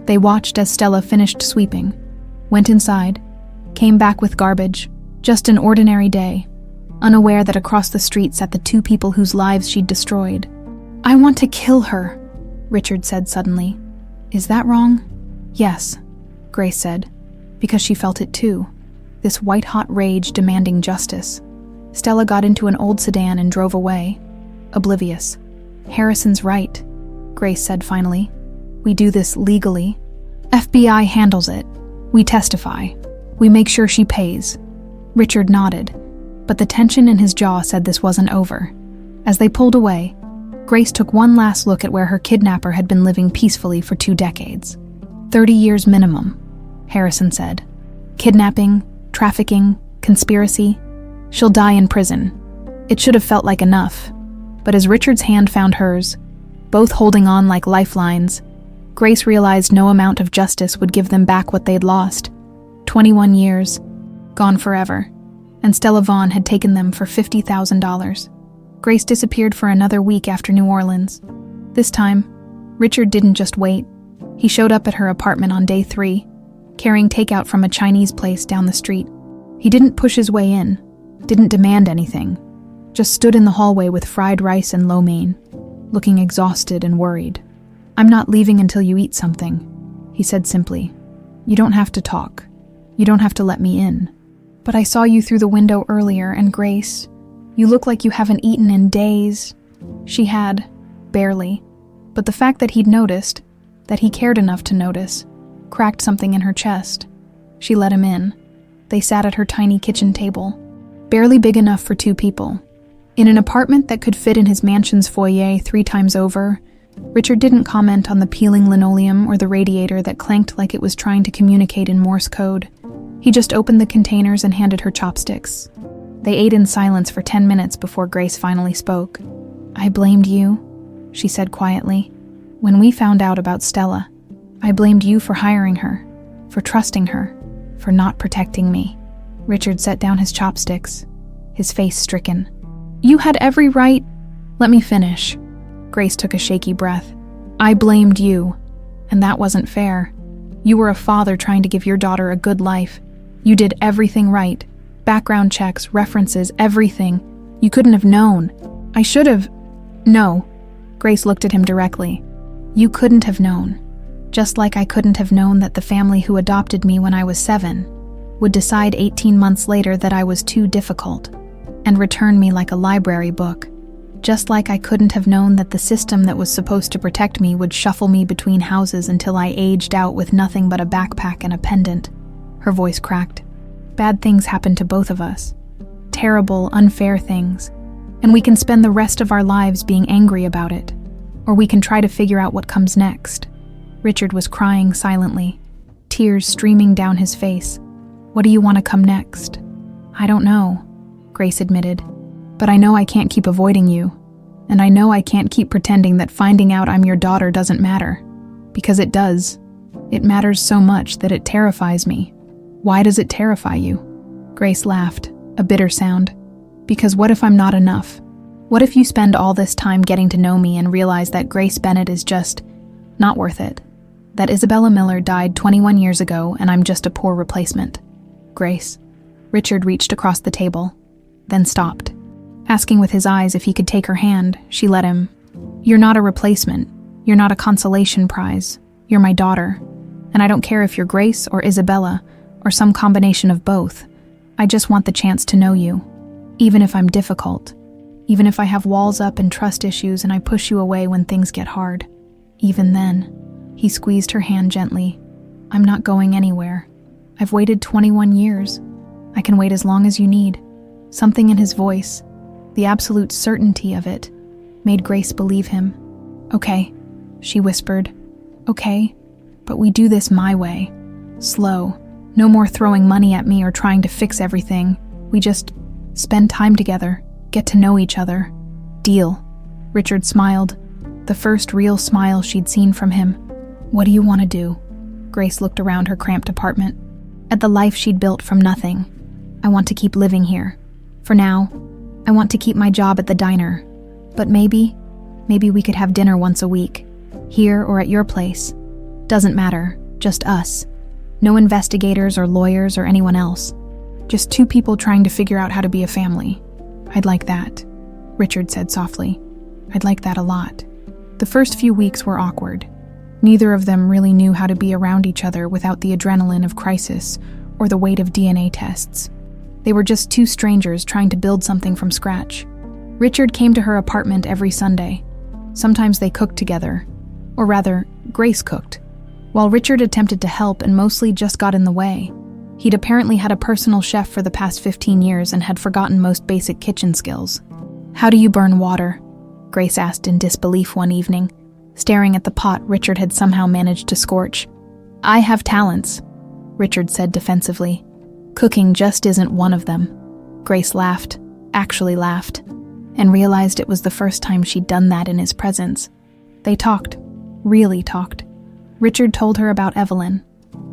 They watched as Stella finished sweeping, went inside, came back with garbage, just an ordinary day, unaware that across the street sat the 2 people whose lives she'd destroyed. "I want to kill her," Richard said suddenly. "Is that wrong?" "Yes," Grace said, because she felt it too, this white-hot rage demanding justice. Stella got into an old sedan and drove away, oblivious. "Harrison's right," Grace said finally. "We do this legally." FBI handles it. We testify. We make sure she pays. Richard nodded, but the tension in his jaw said this wasn't over. As they pulled away, Grace took one last look at where her kidnapper had been living peacefully for 2 decades. 30 years minimum, Harrison said. Kidnapping, trafficking, conspiracy. She'll die in prison. It should have felt like enough. But as Richard's hand found hers, both holding on like lifelines, Grace realized no amount of justice would give them back what they'd lost. 21 years, gone forever, and Stella Vaughn had taken them for $50,000. Grace disappeared for another week after New Orleans. This time, Richard didn't just wait. He showed up at her apartment on day 3, carrying takeout from a Chinese place down the street. He didn't push his way in, didn't demand anything, just stood in the hallway with fried rice and lo mein, looking exhausted and worried. "I'm not leaving until you eat something," he said simply. "You don't have to talk. You don't have to let me in. But I saw you through the window earlier, and Grace, you look like you haven't eaten in days." She had, barely. But the fact that he'd noticed, that he cared enough to notice, cracked something in her chest. She let him in. They sat at her tiny kitchen table, barely big enough for 2 people. In an apartment that could fit in his mansion's foyer 3 times over, Richard didn't comment on the peeling linoleum or the radiator that clanked like it was trying to communicate in Morse code. He just opened the containers and handed her chopsticks. They ate in silence for 10 minutes before Grace finally spoke. "I blamed you," she said quietly. "When we found out about Stella, I blamed you for hiring her, for trusting her, for not protecting me." Richard set down his chopsticks, his face stricken. "You had every right—" "Let me finish." Grace took a shaky breath. "I blamed you, and that wasn't fair. You were a father trying to give your daughter a good life. You did everything right. Background checks, references, everything. You couldn't have known. I should have—" "No." Grace looked at him directly. "You couldn't have known. Just like I couldn't have known that the family who adopted me when I was 7 would decide 18 months later that I was too difficult and return me like a library book. Just like I couldn't have known that the system that was supposed to protect me would shuffle me between houses until I aged out with nothing but a backpack and a pendant." Her voice cracked. "Bad things happen to both of us. Terrible, unfair things. And we can spend the rest of our lives being angry about it. Or we can try to figure out what comes next." Richard was crying silently, tears streaming down his face. "What do you want to come next?" "I don't know," Grace admitted. "But I know I can't keep avoiding you. And I know I can't keep pretending that finding out I'm your daughter doesn't matter. Because it does. It matters so much that it terrifies me." "Why does it terrify you?" Grace laughed, a bitter sound. "Because what if I'm not enough? What if you spend all this time getting to know me and realize that Grace Bennett is just not worth it? That Isabella Miller died 21 years ago and I'm just a poor replacement?" "Grace." Richard reached across the table, then stopped. Asking with his eyes if he could take her hand, she let him. "You're not a replacement. You're not a consolation prize. You're my daughter. And I don't care if you're Grace or Isabella, or some combination of both. I just want the chance to know you. Even if I'm difficult. Even if I have walls up and trust issues and I push you away when things get hard. Even then." He squeezed her hand gently. "I'm not going anywhere. I've waited 21 years. I can wait as long as you need." Something in his voice, the absolute certainty of it, made Grace believe him. "Okay," she whispered. "Okay, but we do this my way. Slow. No more throwing money at me or trying to fix everything. We just spend time together, get to know each other. Deal." Richard smiled, the first real smile she'd seen from him. "What do you want to do?" Grace looked around her cramped apartment, at the life she'd built from nothing. "I want to keep living here. For now, I want to keep my job at the diner. But maybe we could have dinner once a week, here or at your place. Doesn't matter, just us. No investigators or lawyers or anyone else. Just 2 people trying to figure out how to be a family. I'd like that," Richard said softly. "I'd like that a lot." The first few weeks were awkward. Neither of them really knew how to be around each other without the adrenaline of crisis or the weight of DNA tests. They were just 2 strangers trying to build something from scratch. Richard came to her apartment every Sunday. Sometimes they cooked together. Or rather, Grace cooked. while Richard attempted to help and mostly just got in the way. He'd apparently had a personal chef for the past 15 years and had forgotten most basic kitchen skills. "How do you burn water?" Grace asked in disbelief one evening, staring at the pot Richard had somehow managed to scorch. "I have talents," Richard said defensively. "Cooking just isn't one of them." Grace laughed, actually laughed, and realized it was the first time she'd done that in his presence. They talked, really talked. Richard told her about Evelyn,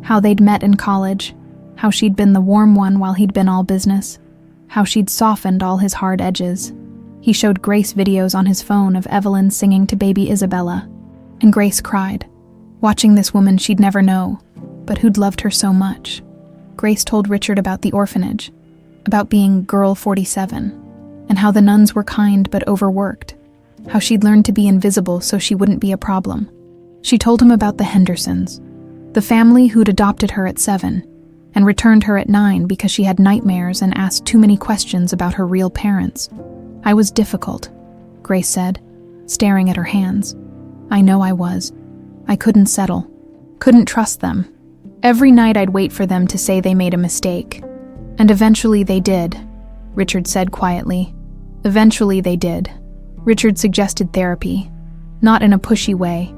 how they'd met in college, how she'd been the warm one while he'd been all business, how she'd softened all his hard edges. He showed Grace videos on his phone of Evelyn singing to baby Isabella, and Grace cried, watching this woman she'd never know, but who'd loved her so much. Grace told Richard about the orphanage, about being Girl 47, and how the nuns were kind but overworked, how she'd learned to be invisible so she wouldn't be a problem. She told him about the Hendersons, the family who'd adopted her at 7 and returned her at 9 because she had nightmares and asked too many questions about her real parents. "I was difficult," Grace said, staring at her hands. "I know I was. I couldn't settle, couldn't trust them. Every night I'd wait for them to say they made a mistake. And eventually they did," Richard said quietly. "Eventually they did." Richard suggested therapy, not in a pushy way,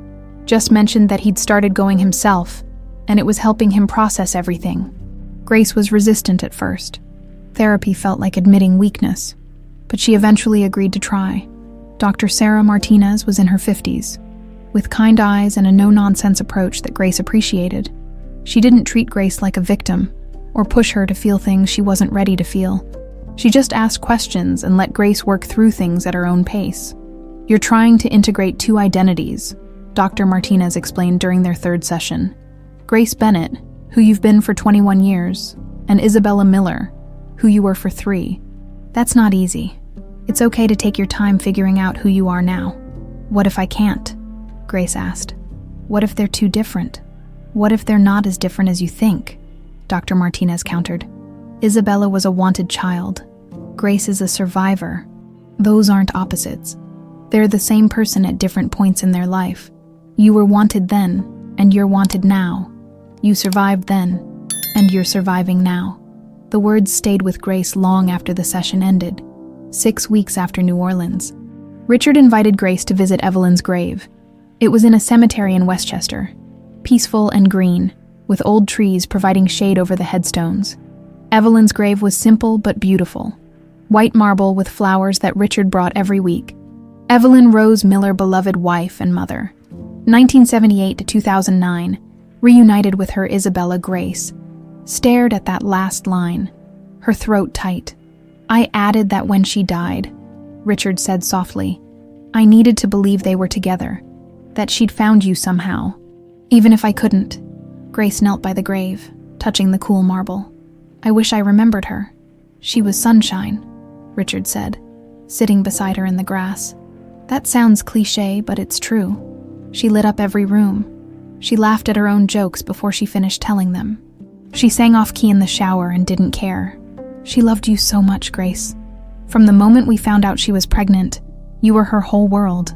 just mentioned that he'd started going himself, and it was helping him process everything. Grace was resistant at first. Therapy felt like admitting weakness, but she eventually agreed to try. Dr. Sarah Martinez was in her 50s, with kind eyes and a no-nonsense approach that Grace appreciated. She didn't treat Grace like a victim, or push her to feel things she wasn't ready to feel. She just asked questions and let Grace work through things at her own pace. "You're trying to integrate 2 identities," Dr. Martinez explained during their 3rd session. "Grace Bennett, who you've been for 21 years, and Isabella Miller, who you were for 3. That's not easy. It's okay to take your time figuring out who you are now." "What if I can't?" Grace asked. "What if they're too different? What if they're not as different as you think?" Dr. Martinez countered. "Isabella was a wanted child. Grace is a survivor. Those aren't opposites. They're the same person at different points in their life. You were wanted then, and you're wanted now. You survived then, and you're surviving now." The words stayed with Grace long after the session ended, 6 weeks after New Orleans. Richard invited Grace to visit Evelyn's grave. It was in a cemetery in Westchester, peaceful and green, with old trees providing shade over the headstones. Evelyn's grave was simple but beautiful, white marble with flowers that Richard brought every week. Evelyn Rose Miller, beloved wife and mother, 1978 to 2009, reunited with her Isabella Grace, stared at that last line, her throat tight. "I added that when she died," Richard said softly. "I needed to believe they were together, that she'd found you somehow. Even if I couldn't." Grace knelt by the grave, touching the cool marble. "I wish I remembered her. She was sunshine," Richard said, sitting beside her in the grass. "That sounds cliché, but it's true. She lit up every room. She laughed at her own jokes before she finished telling them. She sang off-key in the shower and didn't care. She loved you so much, Grace. From the moment we found out she was pregnant, you were her whole world."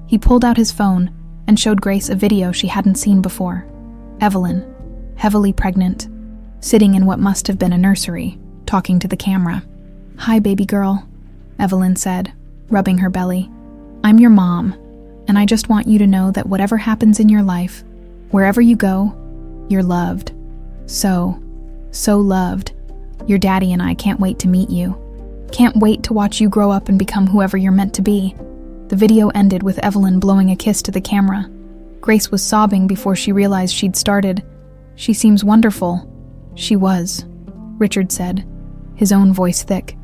He pulled out his phone and showed Grace a video she hadn't seen before. Evelyn, heavily pregnant, sitting in what must have been a nursery, talking to the camera. "Hi, baby girl," Evelyn said, rubbing her belly. "I'm your mom, and I just want you to know that whatever happens in your life, wherever you go, you're loved. So loved. Your daddy and I can't wait to meet you. Can't wait to watch you grow up and become whoever you're meant to be." The video ended with Evelyn blowing a kiss to the camera. Grace was sobbing before she realized she'd started. "She seems wonderful." "She was," Richard said, his own voice thick.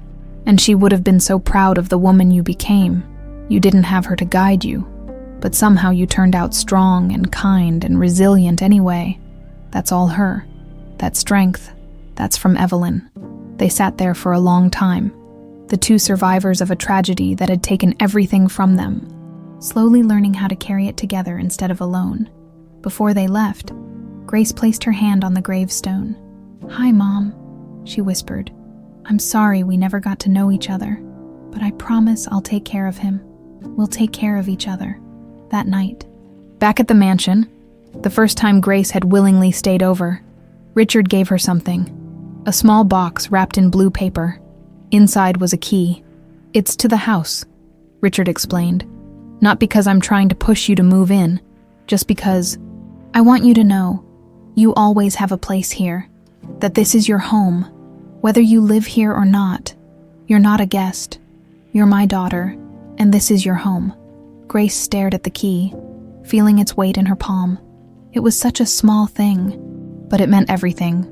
"And she would have been so proud of the woman you became. You didn't have her to guide you, but somehow you turned out strong and kind and resilient anyway. That's all her. That strength, that's from Evelyn." They sat there for a long time, the 2 survivors of a tragedy that had taken everything from them, slowly learning how to carry it together instead of alone. Before they left, Grace placed her hand on the gravestone. "Hi, Mom," she whispered. "I'm sorry we never got to know each other, but I promise I'll take care of him. We'll take care of each other." That night, back at the mansion, The first time Grace had willingly stayed over, Richard gave her something. A small box wrapped in blue paper. Inside was a key. "It's to the house," Richard explained. "Not because I'm trying to push you to move in, just because I want you to know you always have a place here, that this is your home. Whether you live here or not, you're not a guest. You're my daughter, and this is your home." Grace stared at the key, feeling its weight in her palm. It was such a small thing, but it meant everything.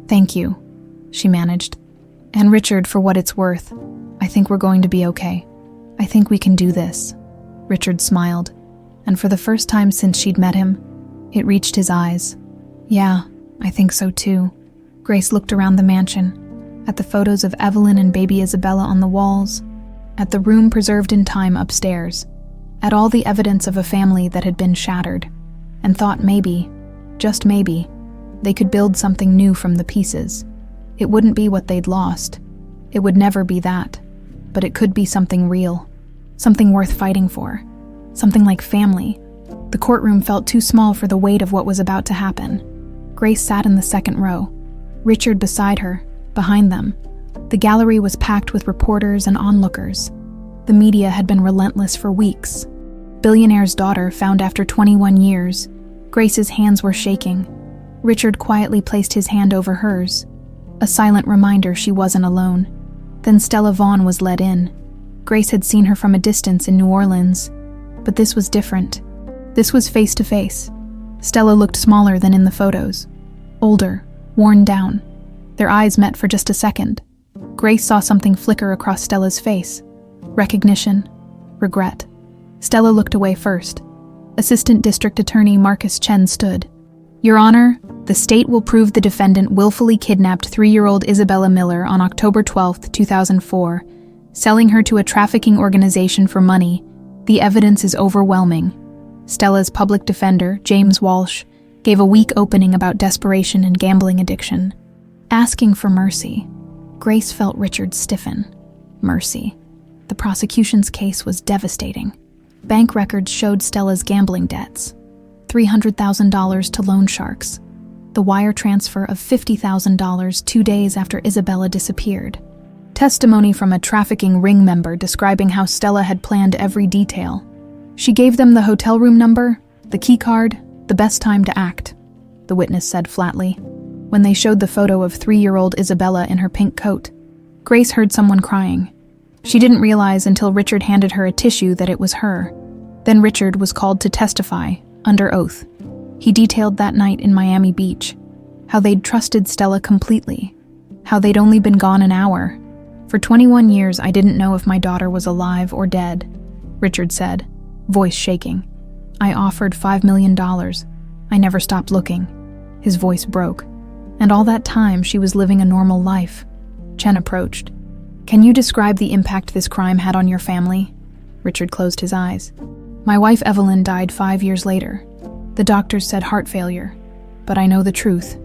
"Thank you," she managed. "And Richard, for what it's worth, I think we're going to be okay. I think we can do this." Richard smiled, and for the first time since she'd met him, it reached his eyes. "Yeah, I think so too." Grace looked around the mansion, at the photos of Evelyn and baby Isabella on the walls, at the room preserved in time upstairs, at all the evidence of a family that had been shattered, and thought maybe, just maybe, they could build something new from the pieces. It wouldn't be what they'd lost. It would never be that, but it could be something real, something worth fighting for, something like family. The courtroom felt too small for the weight of what was about to happen. Grace sat in the second row, Richard beside her, behind them. The gallery was packed with reporters and onlookers. The media had been relentless for weeks. Billionaire's daughter found after 21 years. Grace's hands were shaking. Richard quietly placed his hand over hers, a silent reminder she wasn't alone. Then Stella Vaughn was let in. Grace had seen her from a distance in New Orleans, but this was different. This was face to face. Stella looked smaller than in the photos, older, worn down. Their eyes met for just a second. Grace saw something flicker across Stella's face. Recognition, regret. Stella looked away first. Assistant District Attorney Marcus Chen stood. "Your Honor, the state will prove the defendant willfully kidnapped 3-year-old Isabella Miller on October 12, 2004, selling her to a trafficking organization for money. The evidence is overwhelming." Stella's public defender, James Walsh, gave a weak opening about desperation and gambling addiction. Asking for mercy. Grace felt Richard stiffen. Mercy. The prosecution's case was devastating. Bank records showed Stella's gambling debts. $300,000 to loan sharks. The wire transfer of $50,000 2 days after Isabella disappeared. Testimony from a trafficking ring member describing how Stella had planned every detail. She gave them the hotel room number, the key card, the best time to act, the witness said flatly. When they showed the photo of 3-year-old Isabella in her pink coat, Grace heard someone crying. She didn't realize until Richard handed her a tissue that it was her. Then Richard was called to testify, under oath. He detailed that night in Miami Beach, how they'd trusted Stella completely, how they'd only been gone an hour. "For 21 years, I didn't know if my daughter was alive or dead," Richard said, voice shaking. "I offered $5 million. I never stopped looking." His voice broke. "And all that time, she was living a normal life." Chen approached. "Can you describe the impact this crime had on your family?" Richard closed his eyes. "My wife Evelyn died 5 years later. The doctors said heart failure, but I know the truth.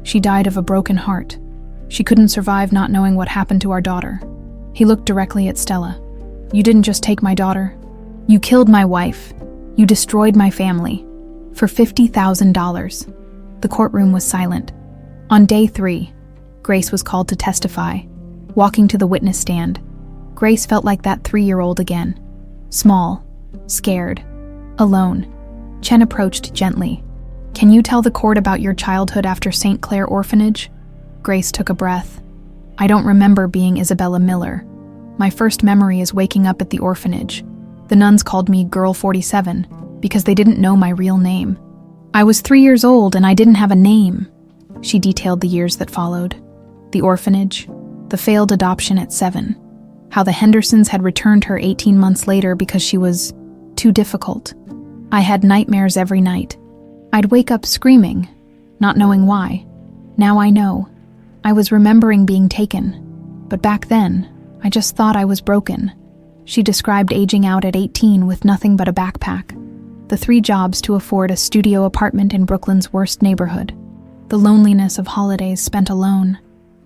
She died of a broken heart. She couldn't survive not knowing what happened to our daughter." He looked directly at Stella. "You didn't just take my daughter. You killed my wife. You destroyed my family. For $50,000. The courtroom was silent. On day 3, Grace was called to testify. Walking to the witness stand, Grace felt like that 3-year-old again. Small, scared, alone. Chen approached gently. "Can you tell the court about your childhood after St. Clair Orphanage?" Grace took a breath. "I don't remember being Isabella Miller. My first memory is waking up at the orphanage. The nuns called me Girl 47 because they didn't know my real name. I was 3 years old and I didn't have a name." She detailed the years that followed. The orphanage, the failed adoption at 7, how the Hendersons had returned her 18 months later because she was too difficult. "I had nightmares every night. I'd wake up screaming, not knowing why. Now I know. I was remembering being taken. But back then, I just thought I was broken." She described aging out at 18 with nothing but a backpack. The 3 jobs to afford a studio apartment in Brooklyn's worst neighborhood. The loneliness of holidays spent alone.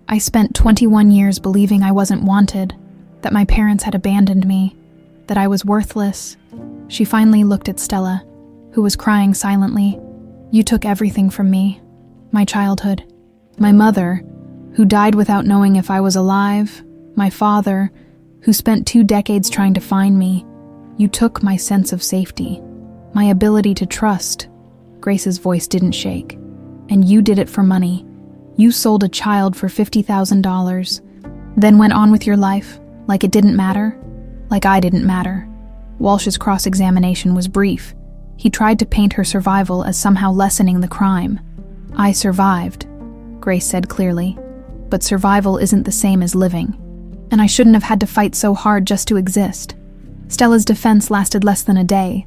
"I spent 21 years believing I wasn't wanted, that my parents had abandoned me, that I was worthless." She finally looked at Stella, who was crying silently. You took everything from me. My childhood. My mother, who died without knowing if I was alive. My father, who spent 2 decades trying to find me. You took my sense of safety. My ability to trust. Grace's voice didn't shake. And you did it for money. You sold a child for $50,000. Then went on with your life, like it didn't matter. Like I didn't matter. Walsh's cross-examination was brief. He tried to paint her survival as somehow lessening the crime. I survived, Grace said clearly. But survival isn't the same as living. And I shouldn't have had to fight so hard just to exist. Stella's defense lasted less than a day.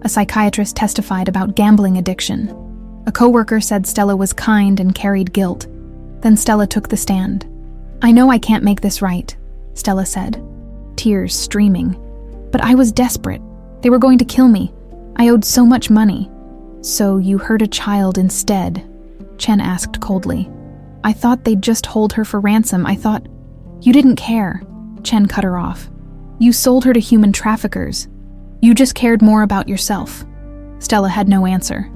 A psychiatrist testified about gambling addiction. A coworker said Stella was kind and carried guilt. Then Stella took the stand. I know I can't make this right, Stella said, tears streaming. But I was desperate. They were going to kill me. I owed so much money. So you hurt a child instead? Chen asked coldly. I thought they'd just hold her for ransom. I thought... You didn't care, Chen cut her off. You sold her to human traffickers. You just cared more about yourself. Stella had no answer.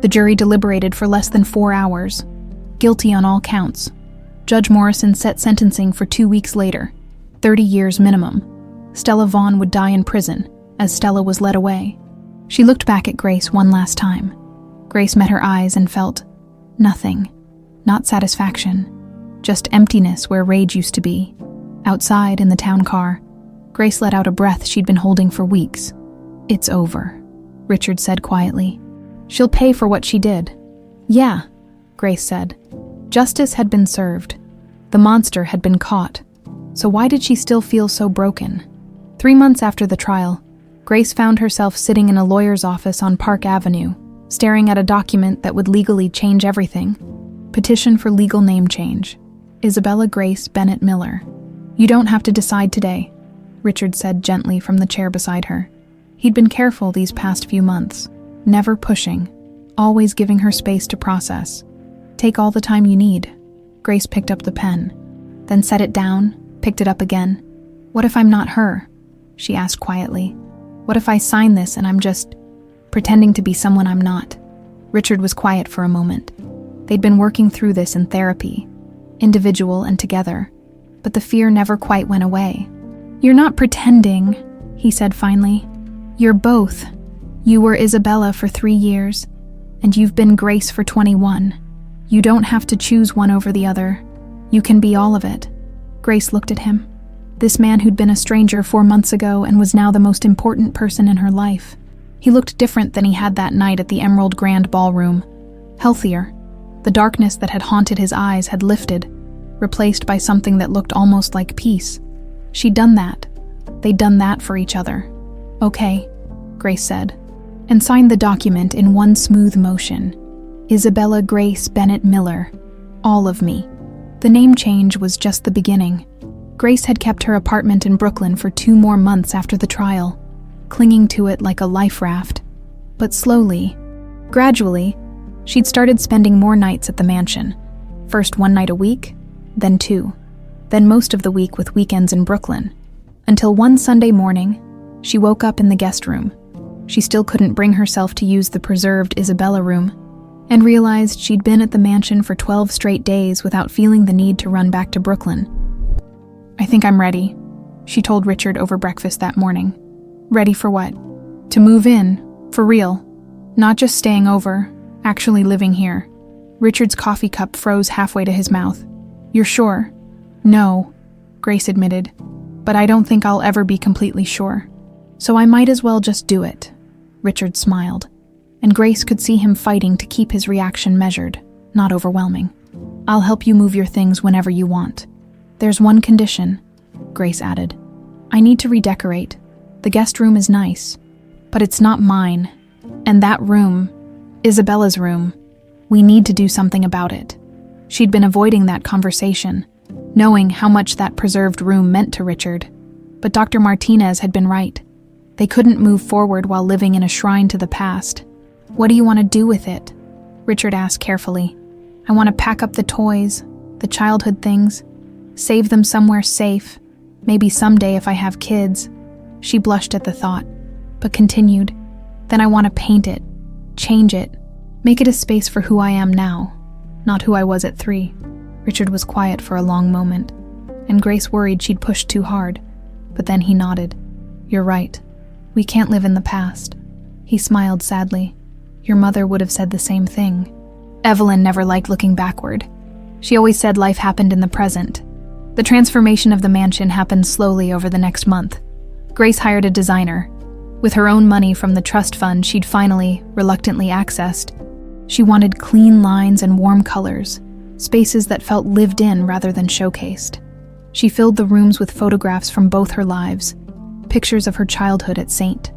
The jury deliberated for less than 4 hours. Guilty on all counts. Judge Morrison set sentencing for 2 weeks later. 30 years minimum. Stella Vaughn would die in prison, as Stella was led away. She looked back at Grace one last time. Grace met her eyes and felt nothing. Not satisfaction. Just emptiness where rage used to be. Outside, in the town car, Grace let out a breath she'd been holding for weeks. It's over, Richard said quietly. She'll pay for what she did. Yeah, Grace said. Justice had been served. The monster had been caught. So why did she still feel so broken? 3 months after the trial, Grace found herself sitting in a lawyer's office on Park Avenue, staring at a document that would legally change everything. Petition for legal name change. Isabella Grace Bennett Miller. You don't have to decide today, Richard said gently from the chair beside her. He'd been careful these past few months, never pushing, always giving her space to process. Take all the time you need. Grace picked up the pen, then set it down, picked it up again. What if I'm not her? She asked quietly. What if I sign this and I'm just pretending to be someone I'm not? Richard was quiet for a moment. They'd been working through this in therapy, individual and together, but the fear never quite went away. You're not pretending, he said finally. You're both. You were Isabella for 3 years, and you've been Grace for 21. You don't have to choose one over the other. You can be all of it. Grace looked at him. This man who'd been a stranger 4 months ago and was now the most important person in her life. He looked different than he had that night at the Emerald Grand Ballroom. Healthier. The darkness that had haunted his eyes had lifted, replaced by something that looked almost like peace. She'd done that. They'd done that for each other. Okay, Grace said, and signed the document in one smooth motion. Isabella Grace Bennett Miller. All of me. The name change was just the beginning. Grace had kept her apartment in Brooklyn for 2 more months after the trial, clinging to it like a life raft. But slowly, gradually, she'd started spending more nights at the mansion. First 1 night a week, then 2. Then most of the week with weekends in Brooklyn. Until one Sunday morning, she woke up in the guest room. She still couldn't bring herself to use the preserved Isabella room, and realized she'd been at the mansion for 12 straight days without feeling the need to run back to Brooklyn. I think I'm ready, she told Richard over breakfast that morning. Ready for what? To move in, for real. Not just staying over, actually living here. Richard's coffee cup froze halfway to his mouth. You're sure? No, Grace admitted, but I don't think I'll ever be completely sure. So I might as well just do it. Richard smiled, and Grace could see him fighting to keep his reaction measured, not overwhelming. I'll help you move your things whenever you want. There's one condition, Grace added. I need to redecorate. The guest room is nice, but it's not mine. And that room, Isabella's room, we need to do something about it. She'd been avoiding that conversation, knowing how much that preserved room meant to Richard. But Dr. Martinez had been right. They couldn't move forward while living in a shrine to the past. What do you want to do with it? Richard asked carefully. I want to pack up the toys, the childhood things, save them somewhere safe, maybe someday if I have kids. She blushed at the thought, but continued. Then I want to paint it, change it, Make it a space for who I am now, not who I was at 3. Richard was quiet for a long moment, and Grace worried she'd pushed too hard, but then he nodded. You're right. We can't live in the past. He smiled sadly. Your mother would have said the same thing. Evelyn never liked looking backward. She always said life happened in the present. The transformation of the mansion happened slowly over the next month. Grace hired a designer. With her own money from the trust fund she'd finally, reluctantly accessed, she wanted clean lines and warm colors, spaces that felt lived in rather than showcased. She filled the rooms with photographs from both her lives, pictures of her childhood at St.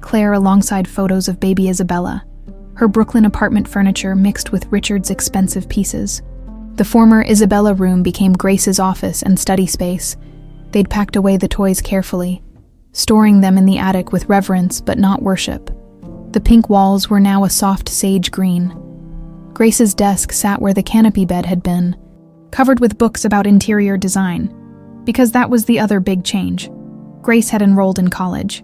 Clair alongside photos of baby Isabella, her Brooklyn apartment furniture mixed with Richard's expensive pieces. The former Isabella room became Grace's office and study space. They'd packed away the toys carefully, storing them in the attic with reverence but not worship. The pink walls were now a soft sage green. Grace's desk sat where the canopy bed had been, covered with books about interior design, because that was the other big change. Grace had enrolled in college.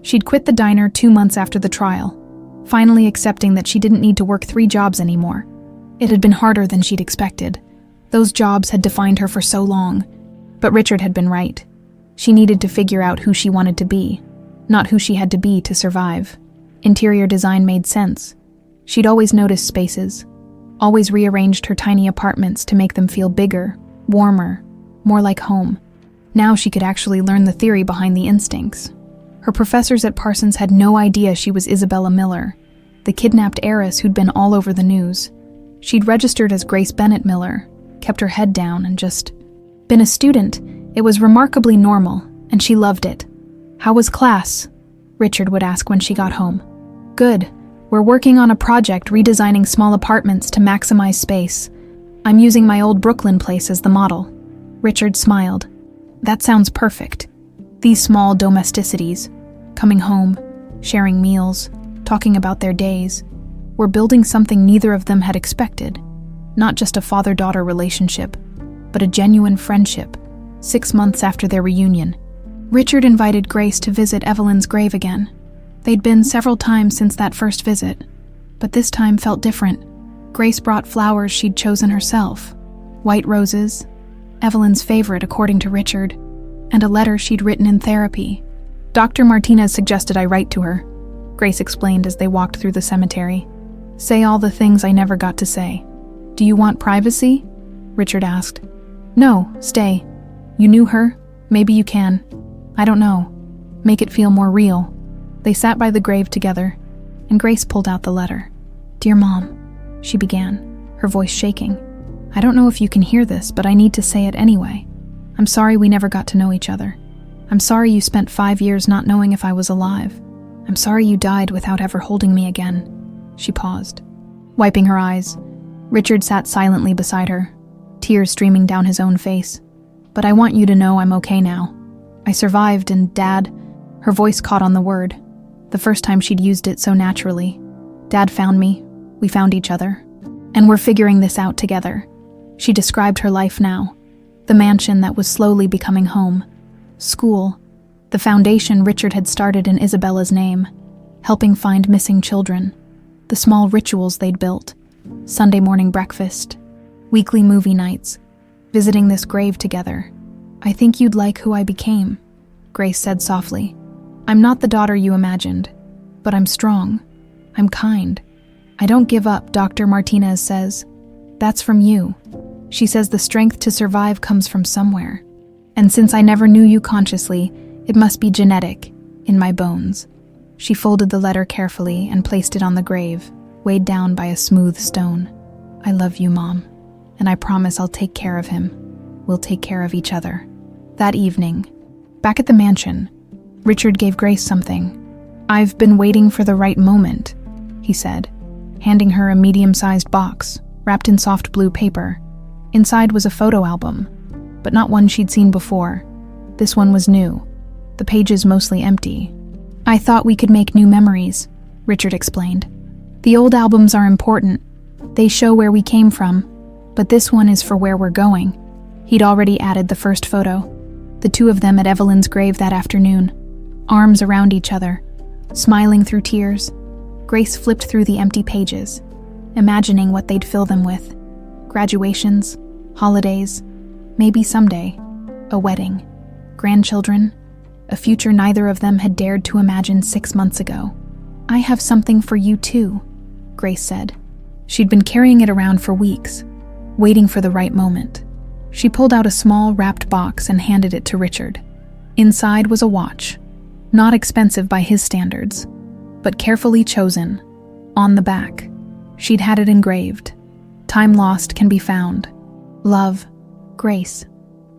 She'd quit the diner 2 months after the trial, finally accepting that she didn't need to work 3 jobs anymore. It had been harder than she'd expected. Those jobs had defined her for so long, but Richard had been right. She needed to figure out who she wanted to be, not who she had to be to survive. Interior design made sense. She'd always noticed spaces, always rearranged her tiny apartments to make them feel bigger, warmer, more like home. Now she could actually learn the theory behind the instincts. Her professors at Parsons had no idea she was Isabella Miller, the kidnapped heiress who'd been all over the news. She'd registered as Grace Bennett Miller, kept her head down, and just been a student. It was remarkably normal, and she loved it. How was class? Richard would ask when she got home. Good. We're working on a project redesigning small apartments to maximize space. I'm using my old Brooklyn place as the model. Richard smiled. That sounds perfect. These small domesticities, coming home, sharing meals, talking about their days, were building something neither of them had expected. Not just a father-daughter relationship, but a genuine friendship. 6 months after their reunion, Richard invited Grace to visit Evelyn's grave again. They'd been several times since that first visit, but this time felt different. Grace brought flowers she'd chosen herself, white roses, Evelyn's favorite according to Richard, and a letter she'd written in therapy. Dr. Martinez suggested I write to her, Grace explained as they walked through the cemetery. Say all the things I never got to say. Do you want privacy? Richard asked. No, stay. You knew her? Maybe you can. I don't know. Make it feel more real. They sat by the grave together, and Grace pulled out the letter. Dear Mom, she began, her voice shaking. I don't know if you can hear this, but I need to say it anyway. I'm sorry we never got to know each other. I'm sorry you spent 5 years not knowing if I was alive. I'm sorry you died without ever holding me again. She paused. Wiping her eyes, Richard sat silently beside her, tears streaming down his own face. But I want you to know I'm okay now. I survived, and Dad, her voice caught on the word, the first time she'd used it so naturally. Dad found me, we found each other, and we're figuring this out together. She described her life now, the mansion that was slowly becoming home, school, the foundation Richard had started in Isabella's name, helping find missing children, the small rituals they'd built, Sunday morning breakfast, weekly movie nights, visiting this grave together. I think you'd like who I became, Grace said softly. I'm not the daughter you imagined, but I'm strong. I'm kind. I don't give up, Dr. Martinez says. That's from you. She says the strength to survive comes from somewhere. And since I never knew you consciously, it must be genetic, in my bones. She folded the letter carefully and placed it on the grave, weighed down by a smooth stone. I love you, Mom, and I promise I'll take care of him. We'll take care of each other. That evening, back at the mansion, Richard gave Grace something. I've been waiting for the right moment, he said, handing her a medium-sized box, wrapped in soft blue paper. Inside was a photo album, but not one she'd seen before. This one was new, the pages mostly empty. I thought we could make new memories, Richard explained. The old albums are important. They show where we came from, but this one is for where we're going. He'd already added the first photo, the two of them at Evelyn's grave that afternoon, arms around each other, smiling through tears. Grace flipped through the empty pages. imagining what they'd fill them with. Graduations, holidays, maybe someday, a wedding, grandchildren, a future neither of them had dared to imagine 6 months ago. "I have something for you too," Grace said. She'd been carrying it around for weeks, waiting for the right moment. She pulled out a small wrapped box and handed it to Richard. Inside was a watch, not expensive by his standards, but carefully chosen. On the back, she'd had it engraved. "Time lost can be found. Love, Grace."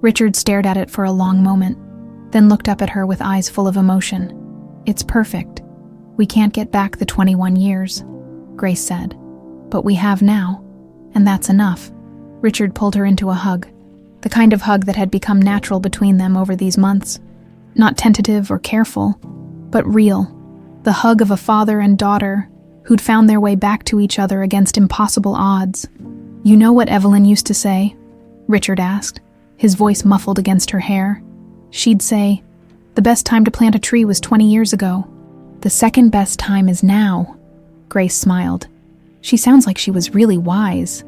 Richard stared at it for a long moment, then looked up at her with eyes full of emotion. "It's perfect. We can't get back the 21 years, Grace said. "But we have now, and that's enough." Richard pulled her into a hug, the kind of hug that had become natural between them over these months. Not tentative or careful, but real. The hug of a father and daughter who'd found their way back to each other against impossible odds. "You know what Evelyn used to say?" Richard asked, his voice muffled against her hair. "She'd say, 'The best time to plant a tree was 20 years ago. The second best time is now.'" Grace smiled. "She sounds like she was really wise."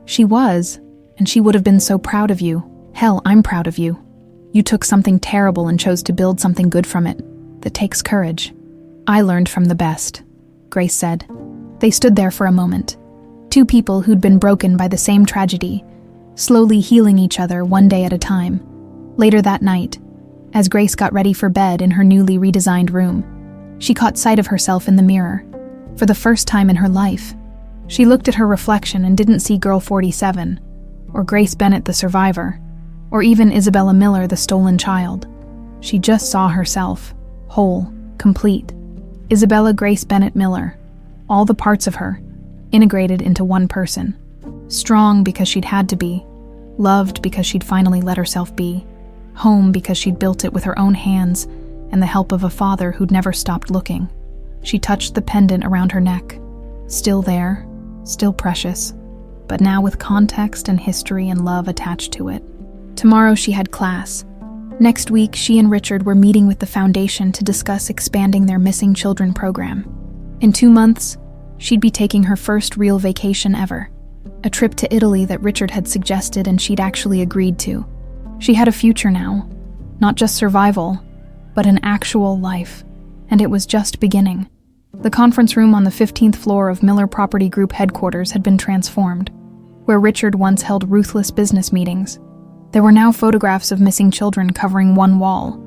"She was, and she would have been so proud of you. Hell, I'm proud of you. You took something terrible and chose to build something good from it. That takes courage." "I learned from the best," Grace said. They stood there for a moment, two people who'd been broken by the same tragedy, slowly healing each other one day at a time. Later that night, as Grace got ready for bed in her newly redesigned room, she caught sight of herself in the mirror. For the first time in her life, she looked at her reflection and didn't see Girl 47, or Grace Bennett the survivor, or even Isabella Miller the stolen child. She just saw herself, whole, complete. Isabella Grace Bennett Miller, all the parts of her, integrated into one person. Strong because she'd had to be, loved because she'd finally let herself be, home because she'd built it with her own hands and the help of a father who'd never stopped looking. She touched the pendant around her neck. Still there, still precious, but now with context and history and love attached to it. Tomorrow she had class. Next week, she and Richard were meeting with the foundation to discuss expanding their missing children program. In 2 months, she'd be taking her first real vacation ever. A trip to Italy that Richard had suggested and she'd actually agreed to. She had a future now. Not just survival, but an actual life. And it was just beginning. The conference room on the 15th floor of Miller Property Group headquarters had been transformed, where Richard once held ruthless business meetings. There were now photographs of missing children covering one wall.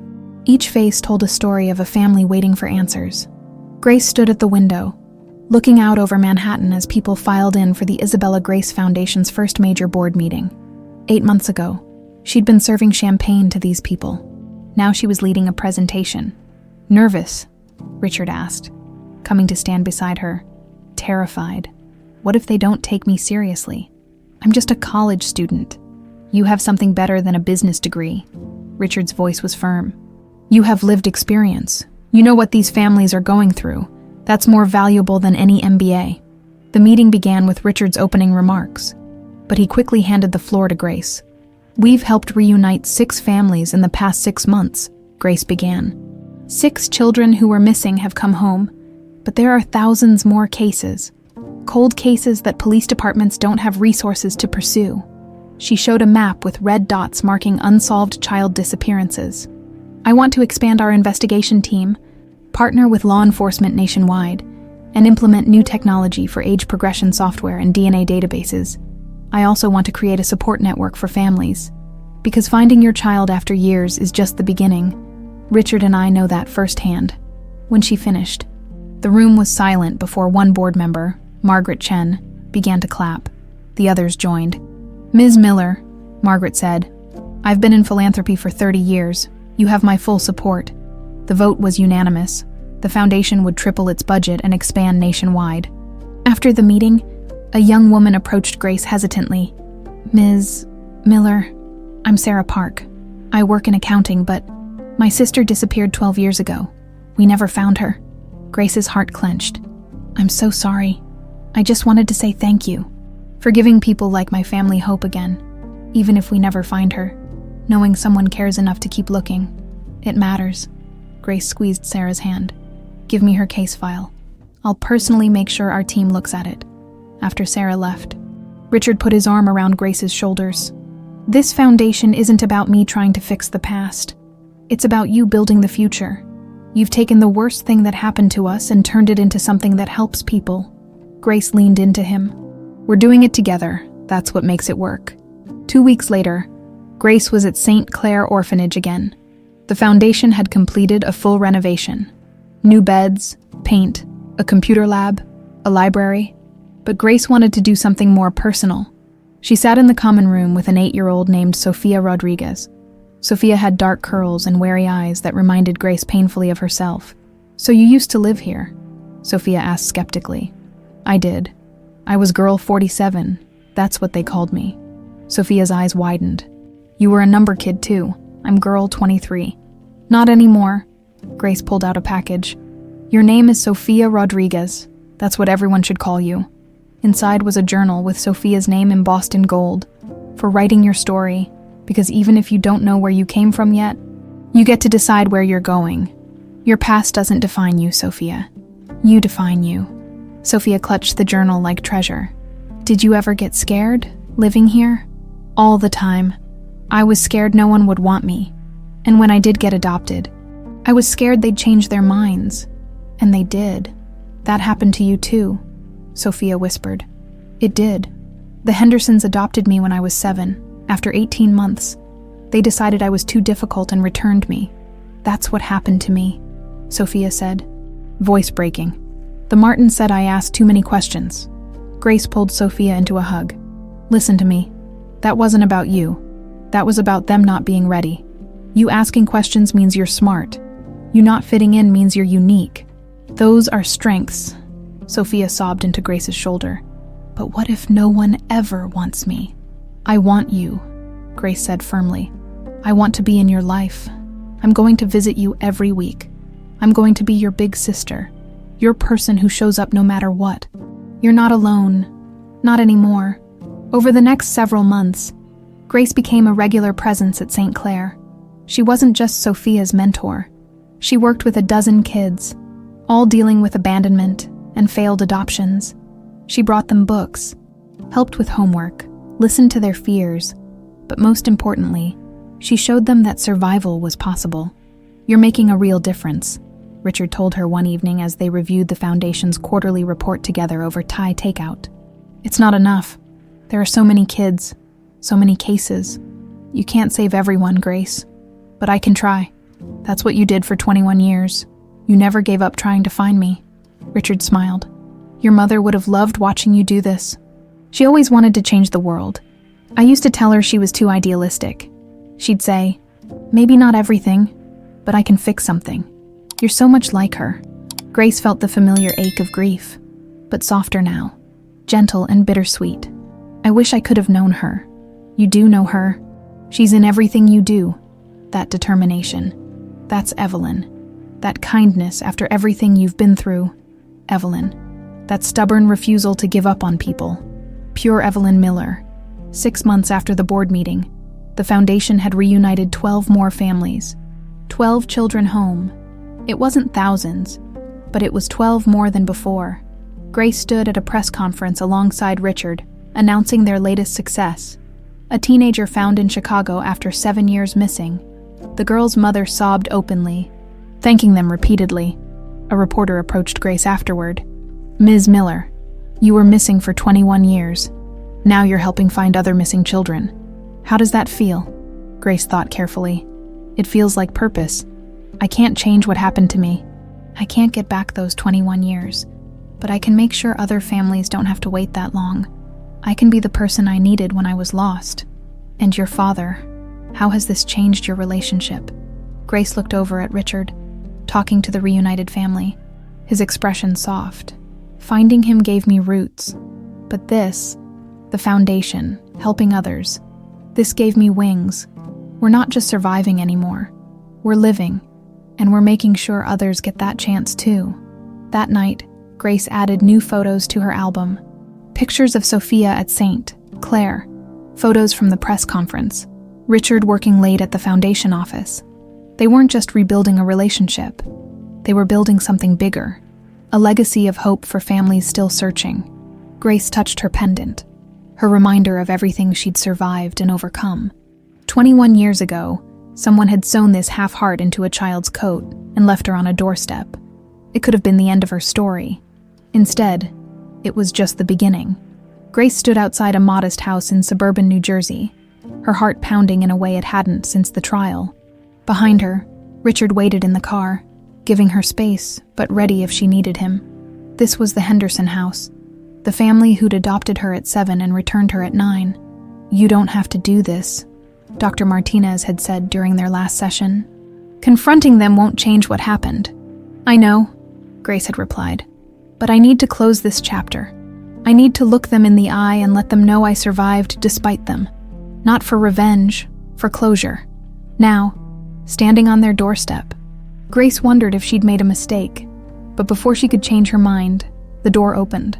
Each face told a story of a family waiting for answers. Grace stood at the window, looking out over Manhattan as people filed in for the Isabella Grace Foundation's first major board meeting. 8 months ago, she'd been serving champagne to these people. Now she was leading a presentation. "Nervous?" Richard asked, coming to stand beside her. "Terrified. What if they don't take me seriously? I'm just a college student. You have something better than a business degree." Richard's voice was firm. "You have lived experience. You know what these families are going through. That's more valuable than any MBA." The meeting began with Richard's opening remarks, but he quickly handed the floor to Grace. "We've helped reunite 6 families in the past 6 months, Grace began. 6 children who were missing have come home, but there are thousands more cases. Cold cases that police departments don't have resources to pursue." She showed a map with red dots marking unsolved child disappearances. "I want to expand our investigation team, partner with law enforcement nationwide, and implement new technology for age progression software and DNA databases. I also want to create a support network for families, because finding your child after years is just the beginning. Richard and I know that firsthand." When she finished, the room was silent before one board member, Margaret Chen, began to clap. The others joined. "Ms. Miller," Margaret said, "I've been in philanthropy for 30 years. You have my full support." The vote was unanimous. The foundation would triple its budget and expand nationwide. After the meeting, a young woman approached Grace hesitantly. "Ms. Miller, I'm Sarah Park. I work in accounting, but my sister disappeared 12 years ago. We never found her." Grace's heart clenched. "I'm so sorry. I just wanted to say thank you for giving people like my family hope again, even if we never find her. Knowing someone cares enough to keep looking, it matters." Grace squeezed Sarah's hand. "Give me her case file. I'll personally make sure our team looks at it. after Sarah left. Richard put his arm around Grace's shoulders. This foundation isn't about me trying to fix the past. It's about you building the future. You've taken the worst thing that happened to us and turned it into something that helps people. Grace leaned into him. We're doing it together. That's what makes it work. 2 weeks later, Grace was at St. Clair Orphanage again. The foundation had completed a full renovation. New beds, paint, a computer lab, a library. But Grace wanted to do something more personal. She sat in the common room with an 8-year-old named Sofia Rodriguez. Sophia had dark curls and wary eyes that reminded Grace painfully of herself. "So you used to live here?" Sophia asked skeptically. "I did. I was Girl 47. That's what they called me." Sophia's eyes widened. "You were a number kid too. I'm Girl 23. "Not anymore." Grace pulled out a package. "Your name is Sofia Rodriguez. That's what everyone should call you." Inside was a journal with Sophia's name embossed in gold. "For writing your story, because even if you don't know where you came from yet, you get to decide where you're going. Your past doesn't define you, Sophia. You define you." Sophia clutched the journal like treasure. "Did you ever get scared, living here?" "All the time. I was scared no one would want me. And when I did get adopted, I was scared they'd change their minds. And they did. That happened to you too," Sophia whispered. "It did. The Hendersons adopted me when I was 7. After 18 months, they decided I was too difficult and returned me. That's what happened to me," Sophia said, voice breaking. "The Martins said I asked too many questions." Grace pulled Sophia into a hug. "Listen to me. That wasn't about you. That was about them not being ready. You asking questions means you're smart. You not fitting in means you're unique. Those are strengths." Sophia sobbed into Grace's shoulder. "But what if no one ever wants me?" "I want you," Grace said firmly. "I want to be in your life. I'm going to visit you every week. I'm going to be your big sister, your person who shows up no matter what. You're not alone. Not anymore." Over the next several months, Grace became a regular presence at St. Clair. She wasn't just Sophia's mentor. She worked with a dozen kids, all dealing with abandonment and failed adoptions. She brought them books, helped with homework, listened to their fears, but most importantly, she showed them that survival was possible. "You're making a real difference," Richard told her one evening as they reviewed the foundation's quarterly report together over Thai takeout. "It's not enough. There are so many kids, so many cases. You can't save everyone, Grace. But I can try. That's what you did for 21 years. You never gave up trying to find me." Richard smiled. "Your mother would have loved watching you do this. She always wanted to change the world. I used to tell her she was too idealistic. She'd say, 'Maybe not everything, but I can fix something.' You're so much like her." Grace felt the familiar ache of grief, but softer now, gentle and bittersweet. "I wish I could have known her." "You do know her. She's in everything you do. That determination. That's Evelyn. That kindness after everything you've been through. Evelyn. That stubborn refusal to give up on people. Pure Evelyn Miller." 6 months after the board meeting, the foundation had reunited 12 more families. 12 children home. It wasn't thousands, but it was 12 more than before. Grace stood at a press conference alongside Richard, announcing their latest success. A teenager found in Chicago after 7 years missing. The girl's mother sobbed openly, thanking them repeatedly. A reporter approached Grace afterward. "Ms. Miller, you were missing for 21 years. Now you're helping find other missing children. How does that feel?" Grace thought carefully. "It feels like purpose. I can't change what happened to me. I can't get back those 21 years, but I can make sure other families don't have to wait that long. I can be the person I needed when I was lost. And your father, how has this changed your relationship?" Grace looked over at Richard, talking to the reunited family, his expression soft. "Finding him gave me roots. But this, the foundation, helping others, this gave me wings. We're not just surviving anymore. We're living, and we're making sure others get that chance too." That night, Grace added new photos to her album. Pictures of Sophia at St. Clair, photos from the press conference, Richard working late at the foundation office. They weren't just rebuilding a relationship. They were building something bigger, a legacy of hope for families still searching. Grace touched her pendant, her reminder of everything she'd survived and overcome. 21 years ago, someone had sewn this half-heart into a child's coat and left her on a doorstep. It could have been the end of her story. Instead, it was just the beginning. Grace stood outside a modest house in suburban New Jersey, her heart pounding in a way it hadn't since the trial. Behind her, Richard waited in the car, giving her space, but ready if she needed him. This was the Henderson house, the family who'd adopted her at 7 and returned her at 9. "You don't have to do this," Dr. Martinez had said during their last session. "Confronting them won't change what happened." "I know," Grace had replied, "but I need to close this chapter. I need to look them in the eye and let them know I survived despite them. Not for revenge, for closure." Now, standing on their doorstep, Grace wondered if she'd made a mistake, but before she could change her mind, the door opened.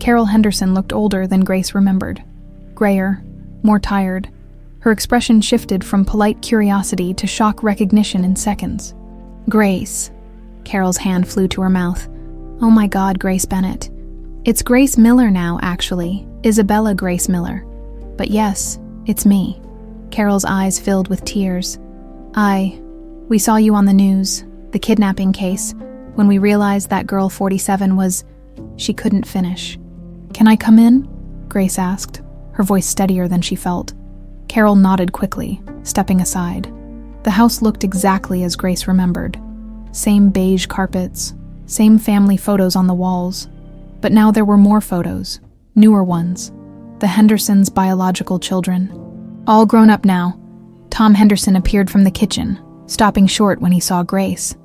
Carol Henderson looked older than Grace remembered. Grayer, more tired. Her expression shifted from polite curiosity to shock recognition in seconds. "Grace." Carol's hand flew to her mouth. "Oh my God, Grace Bennett. It's Grace Miller now, actually. Isabella Grace Miller. But yes, it's me." Carol's eyes filled with tears. We saw you on the news, the kidnapping case, when we realized that girl 47 was..." She couldn't finish. "Can I come in?" Grace asked, her voice steadier than she felt. Carol nodded quickly, stepping aside. The house looked exactly as Grace remembered. Same beige carpets, same family photos on the walls. But now there were more photos, newer ones. The Hendersons' biological children. All grown up now. Tom Henderson appeared from the kitchen, stopping short when he saw Grace.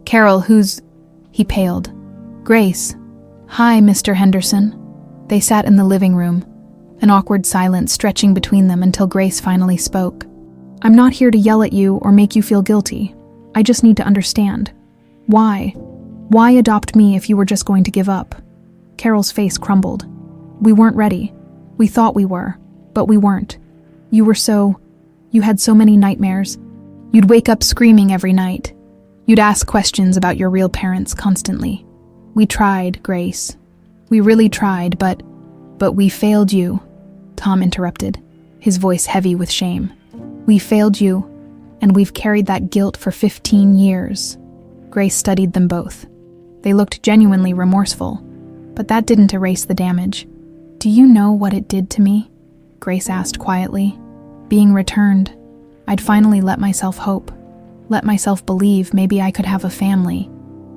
"Carol, who's..." He paled. "Grace." "Hi, Mr. Henderson." They sat in the living room, an awkward silence stretching between them until Grace finally spoke. "I'm not here to yell at you or make you feel guilty. I just need to understand. Why? Why adopt me if you were just going to give up?" Carol's face crumbled. "We weren't ready. We thought we were, but we weren't. You had so many nightmares. You'd wake up screaming every night. You'd ask questions about your real parents constantly. We tried, Grace. We really tried, but we failed you," Tom interrupted, his voice heavy with shame. "We failed you, and we've carried that guilt for 15 years. Grace studied them both. They looked genuinely remorseful, but that didn't erase the damage. "Do you know what it did to me?" Grace asked quietly. "Being returned, I'd finally let myself hope, let myself believe maybe I could have a family,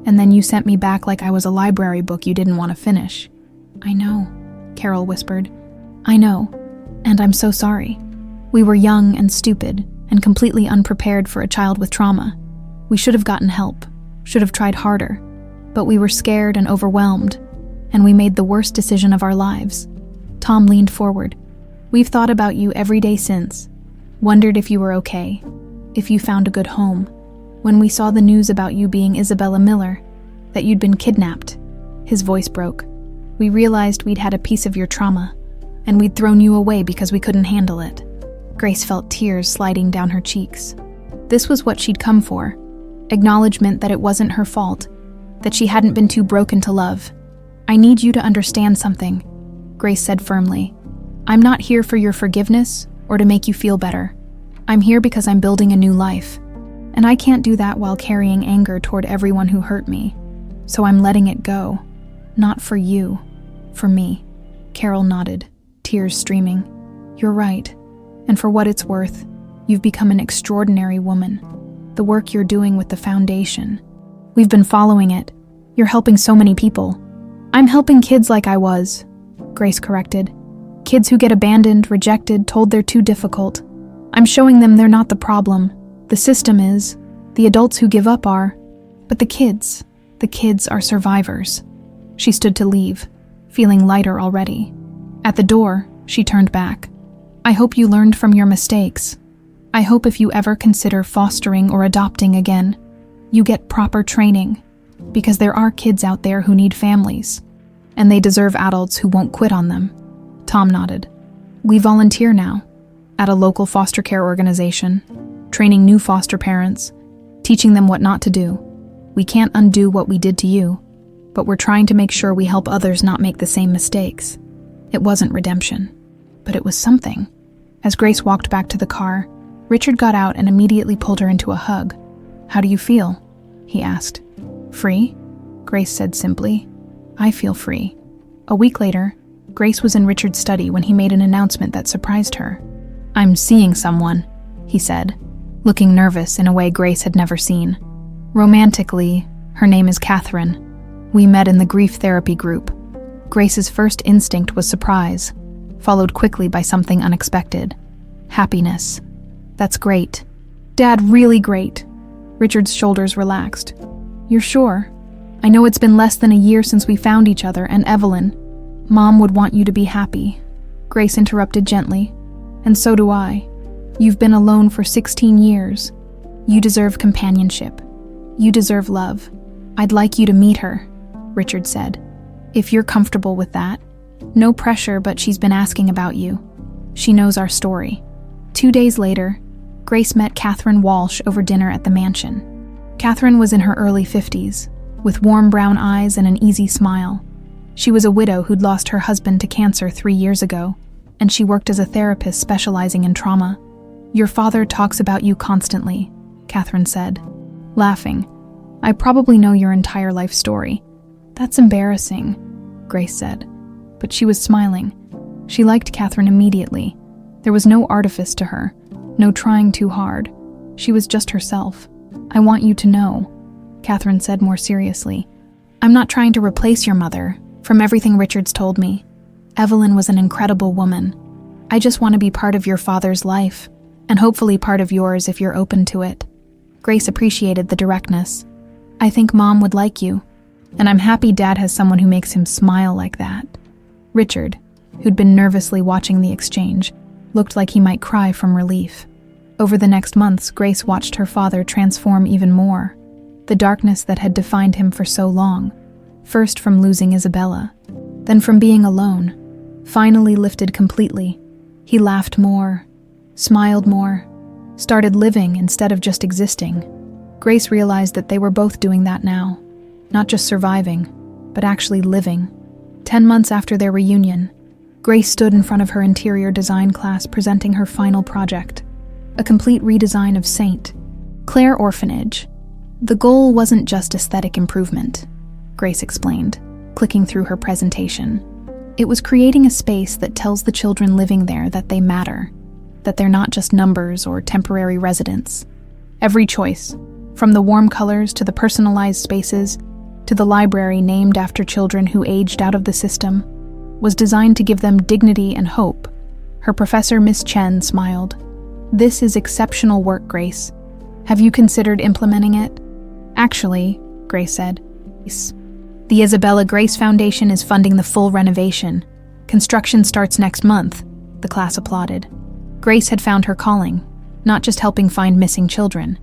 and then you sent me back like I was a library book you didn't want to finish." "I know," Carol whispered. "I know, and I'm so sorry. We were young and stupid and completely unprepared for a child with trauma. We should have gotten help, should have tried harder, but we were scared and overwhelmed, and we made the worst decision of our lives." Tom leaned forward. "We've thought about you every day since, wondered if you were okay, if you found a good home. When we saw the news about you being Isabella Miller, that you'd been kidnapped," his voice broke, "we realized we'd had a piece of your trauma, and we'd thrown you away because we couldn't handle it." Grace felt tears sliding down her cheeks. This was what she'd come for, acknowledgement that it wasn't her fault, that she hadn't been too broken to love. "I need you to understand something," Grace said firmly. "I'm not here for your forgiveness or to make you feel better. I'm here because I'm building a new life, and I can't do that while carrying anger toward everyone who hurt me. So I'm letting it go. Not for you, for me." Carol nodded, tears streaming. "You're right, and for what it's worth, you've become an extraordinary woman. The work you're doing with the foundation. We've been following it. You're helping so many people." "I'm helping kids like I was," Grace corrected. "Kids who get abandoned, rejected, told they're too difficult. I'm showing them they're not the problem. The system is. The adults who give up are. But the kids are survivors." She stood to leave, feeling lighter already. At the door, she turned back. "I hope you learned from your mistakes. I hope if you ever consider fostering or adopting again, you get proper training, because there are kids out there who need families, and they deserve adults who won't quit on them." Tom nodded. "We volunteer now, at a local foster care organization, training new foster parents, teaching them what not to do. We can't undo what we did to you, but we're trying to make sure we help others not make the same mistakes." It wasn't redemption, but it was something. As Grace walked back to the car, Richard got out and immediately pulled her into a hug. "How do you feel?" he asked. "Free?" Grace said simply. "I feel free." A week later, Grace was in Richard's study when he made an announcement that surprised her. "I'm seeing someone," he said, looking nervous in a way Grace had never seen. "Romantically, her name is Catherine. We met in the grief therapy group." Grace's first instinct was surprise, followed quickly by something unexpected. Happiness. "That's great. Dad, really great." Richard's shoulders relaxed. "You're sure? I know it's been less than a year since we found each other, and Evelyn. Mom would want you to be happy." Grace interrupted gently. "And so do I. You've been alone for 16 years. You deserve companionship. You deserve love. I'd like you to meet her," Richard said. "If you're comfortable with that. No pressure, but she's been asking about you. She knows our story." 2 days later, Grace met Catherine Walsh over dinner at the mansion. Catherine was in her early 50s, with warm brown eyes and an easy smile. She was a widow who'd lost her husband to cancer 3 years ago, and she worked as a therapist specializing in trauma. "Your father talks about you constantly," Catherine said, laughing. "I probably know your entire life story." "That's embarrassing," Grace said, but she was smiling. She liked Catherine immediately. There was no artifice to her, no trying too hard. She was just herself. "I want you to know," Catherine said more seriously. "I'm not trying to replace your mother, from everything Richard's told me. Evelyn was an incredible woman. I just want to be part of your father's life, and hopefully part of yours if you're open to it." Grace appreciated the directness. "I think Mom would like you, and I'm happy Dad has someone who makes him smile like that." Richard, who'd been nervously watching the exchange, looked like he might cry from relief. Over the next months, Grace watched her father transform even more. The darkness that had defined him for so long, first from losing Isabella, then from being alone, finally lifted completely. He laughed more, smiled more, started living instead of just existing. Grace realized that they were both doing that now, not just surviving, but actually living. 10 months after their reunion, Grace stood in front of her interior design class presenting her final project, a complete redesign of St. Clair Orphanage. The goal wasn't just aesthetic improvement, Grace explained, clicking through her presentation. It was creating a space that tells the children living there that they matter, that they're not just numbers or temporary residents. Every choice, from the warm colors to the personalized spaces, to the library named after children who aged out of the system, was designed to give them dignity and hope. Her professor, Miss Chen, smiled. "This is exceptional work, Grace. Have you considered implementing it?" "Actually," Grace said, "the Isabella Grace Foundation is funding the full renovation. Construction starts next month," the class applauded. Grace had found her calling, not just helping find missing children,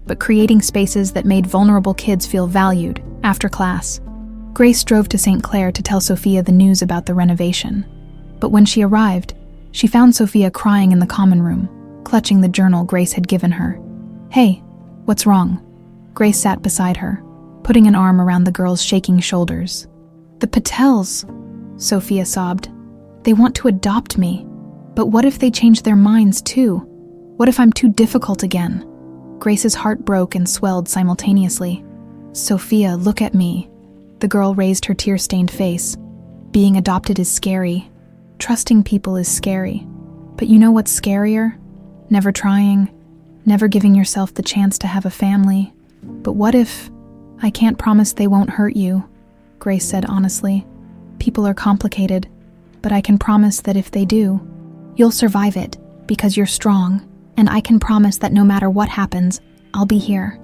but creating spaces that made vulnerable kids feel valued after class. Grace drove to St. Clair to tell Sophia the news about the renovation. But when she arrived, she found Sophia crying in the common room, clutching the journal Grace had given her. "Hey, what's wrong?" Grace sat beside her, putting an arm around the girl's shaking shoulders. "The Patels," Sophia sobbed. "They want to adopt me. But what if they change their minds too? What if I'm too difficult again?" Grace's heart broke and swelled simultaneously. "Sophia, look at me." The girl raised her tear-stained face. "Being adopted is scary. Trusting people is scary. But you know what's scarier? Never trying, never giving yourself the chance to have a family. But what if... I can't promise they won't hurt you," Grace said honestly. "People are complicated, but I can promise that if they do, you'll survive it because you're strong, and I can promise that no matter what happens, I'll be here.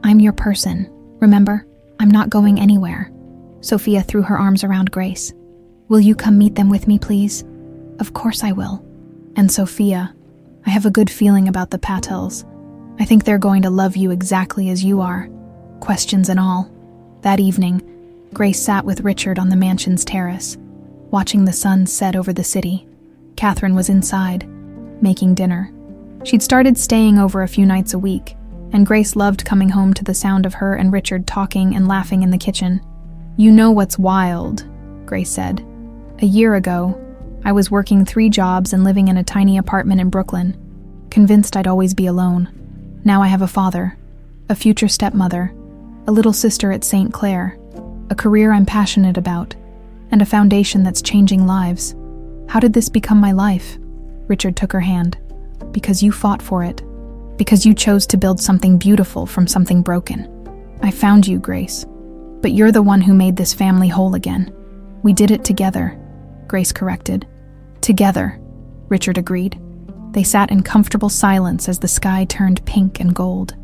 I'm your person. Remember, I'm not going anywhere." Sophia threw her arms around Grace. "Will you come meet them with me, please?" "Of course I will." "And Sophia, I have a good feeling about the Patels. I think they're going to love you exactly as you are, questions and all." That evening, Grace sat with Richard on the mansion's terrace, watching the sun set over the city. Catherine was inside, making dinner. She'd started staying over a few nights a week, and Grace loved coming home to the sound of her and Richard talking and laughing in the kitchen. "You know what's wild," Grace said. "A year ago, I was working 3 jobs and living in a tiny apartment in Brooklyn, convinced I'd always be alone. Now I have a father, a future stepmother, a little sister at St. Clair, a career I'm passionate about, and a foundation that's changing lives. How did this become my life? Richard took her hand. Because you fought for it. Because you chose to build something beautiful from something broken. I found you, Grace. But you're the one who made this family whole again. We did it together, Grace corrected. Together, Richard agreed. They sat in comfortable silence as the sky turned pink and gold.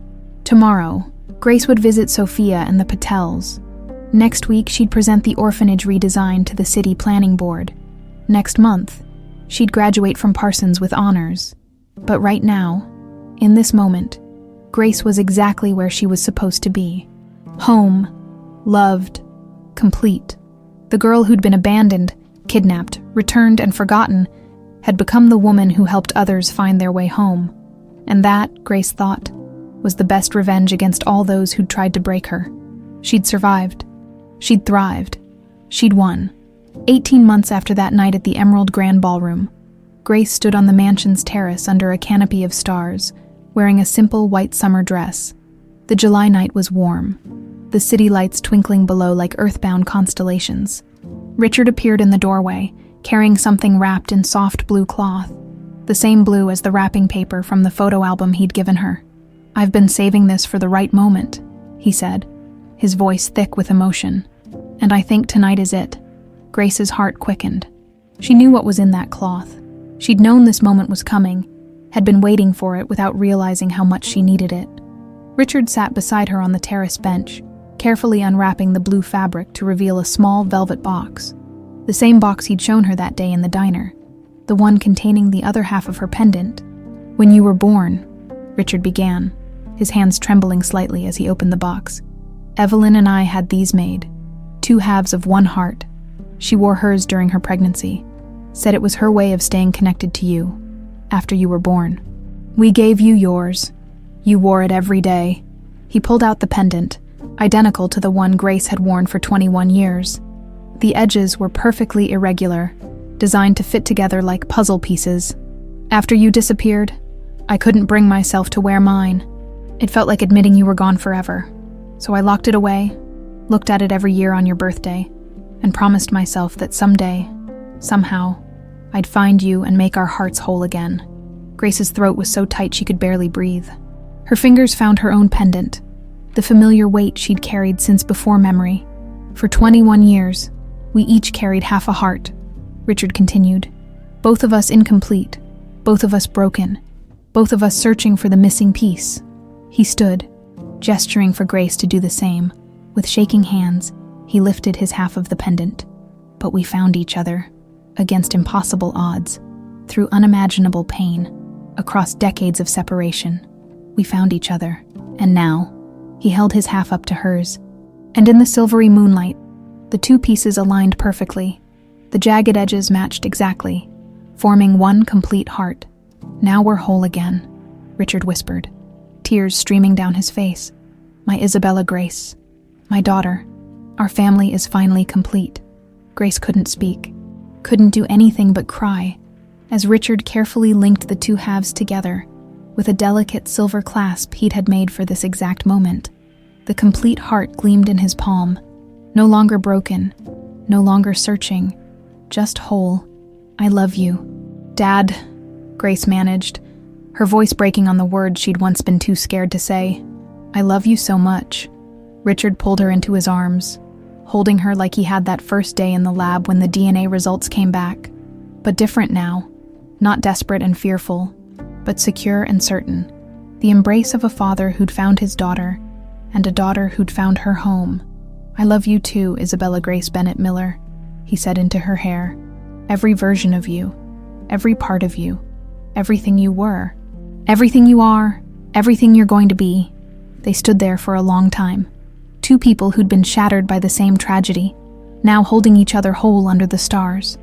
Tomorrow, Grace would visit Sophia and the Patels. Next week, she'd present the orphanage redesign to the city planning board. Next month, she'd graduate from Parsons with honors. But right now, in this moment, Grace was exactly where she was supposed to be. Home, loved, complete. The girl who'd been abandoned, kidnapped, returned, and forgotten had become the woman who helped others find their way home. And that, Grace thought, was the best revenge against all those who'd tried to break her. She'd survived. She'd thrived. She'd won. 18 months after that night at the Emerald Grand Ballroom, Grace stood on the mansion's terrace under a canopy of stars, wearing a simple white summer dress. The July night was warm, the city lights twinkling below like earthbound constellations. Richard appeared in the doorway, carrying something wrapped in soft blue cloth, the same blue as the wrapping paper from the photo album he'd given her. "I've been saving this for the right moment," he said, his voice thick with emotion. "And I think tonight is it." Grace's heart quickened. She knew what was in that cloth. She'd known this moment was coming, had been waiting for it without realizing how much she needed it. Richard sat beside her on the terrace bench, carefully unwrapping the blue fabric to reveal a small velvet box. The same box he'd shown her that day in the diner, the one containing the other half of her pendant. "When you were born," Richard began, his hands trembling slightly as he opened the box, "Evelyn and I had these made, 2 halves of one heart. She wore hers during her pregnancy, said it was her way of staying connected to you, after you were born. We gave you yours. You wore it every day." He pulled out the pendant, identical to the one Grace had worn for 21 years. The edges were perfectly irregular, designed to fit together like puzzle pieces. "After you disappeared, I couldn't bring myself to wear mine. It felt like admitting you were gone forever. So I locked it away, looked at it every year on your birthday, and promised myself that someday, somehow, I'd find you and make our hearts whole again." Grace's throat was so tight she could barely breathe. Her fingers found her own pendant, the familiar weight she'd carried since before memory. "For 21 years, we each carried half a heart," Richard continued. "Both of us incomplete, both of us broken, both of us searching for the missing piece." He stood, gesturing for Grace to do the same. With shaking hands, he lifted his half of the pendant. "But we found each other, against impossible odds, through unimaginable pain, across decades of separation. We found each other, and now," he held his half up to hers, and in the silvery moonlight, the 2 pieces aligned perfectly. The jagged edges matched exactly, forming one complete heart. "Now we're whole again," Richard whispered, tears streaming down his face. "My Isabella Grace, my daughter, our family is finally complete." Grace couldn't speak, couldn't do anything but cry, as Richard carefully linked the 2 halves together with a delicate silver clasp he'd had made for this exact moment. The complete heart gleamed in his palm, no longer broken, no longer searching, just whole. "I love you, Dad," Grace managed, her voice breaking on the words she'd once been too scared to say. "I love you so much." Richard pulled her into his arms, holding her like he had that first day in the lab when the DNA results came back. But different now, not desperate and fearful, but secure and certain. The embrace of a father who'd found his daughter, and a daughter who'd found her home. "I love you too, Isabella Grace Bennett Miller," he said into her hair. "Every version of you, every part of you, everything you were, everything you are, everything you're going to be." They stood there for a long time. 2 people who'd been shattered by the same tragedy, now holding each other whole under the stars.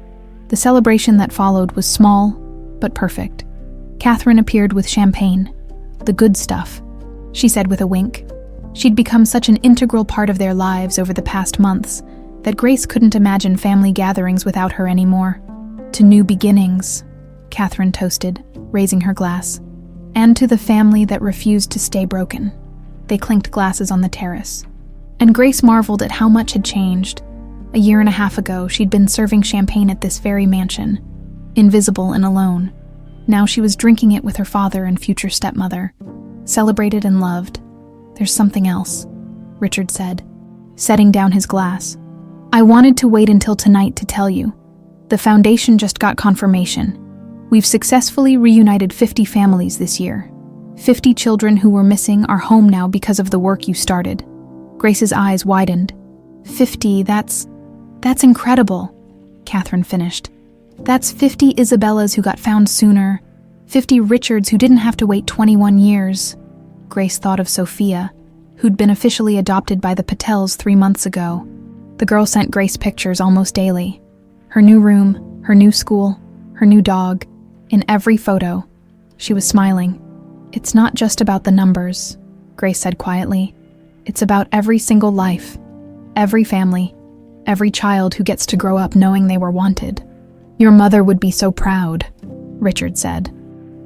The celebration that followed was small, but perfect. Catherine appeared with champagne. "The good stuff," she said with a wink. She'd become such an integral part of their lives over the past months that Grace couldn't imagine family gatherings without her anymore. To new beginnings, Catherine toasted, raising her glass. And to the family that refused to stay broken. They clinked glasses on the terrace. And Grace marveled at how much had changed. A year and a half ago, she'd been serving champagne at this very mansion, invisible and alone. Now she was drinking it with her father and future stepmother, celebrated and loved. There's something else, Richard said, setting down his glass. I wanted to wait until tonight to tell you. The foundation just got confirmation. We've successfully reunited 50 families this year. 50 children who were missing are home now because of the work you started. Grace's eyes widened. 50, that's incredible, Catherine finished. That's 50 Isabellas who got found sooner, 50 Richards who didn't have to wait 21 years. Grace thought of Sophia, who'd been officially adopted by the Patels 3 months ago. The girl sent Grace pictures almost daily. Her new room, her new school, her new dog. In every photo, she was smiling. It's not just about the numbers, Grace said quietly. It's about every single life, every family, every child who gets to grow up knowing they were wanted. Your mother would be so proud, Richard said.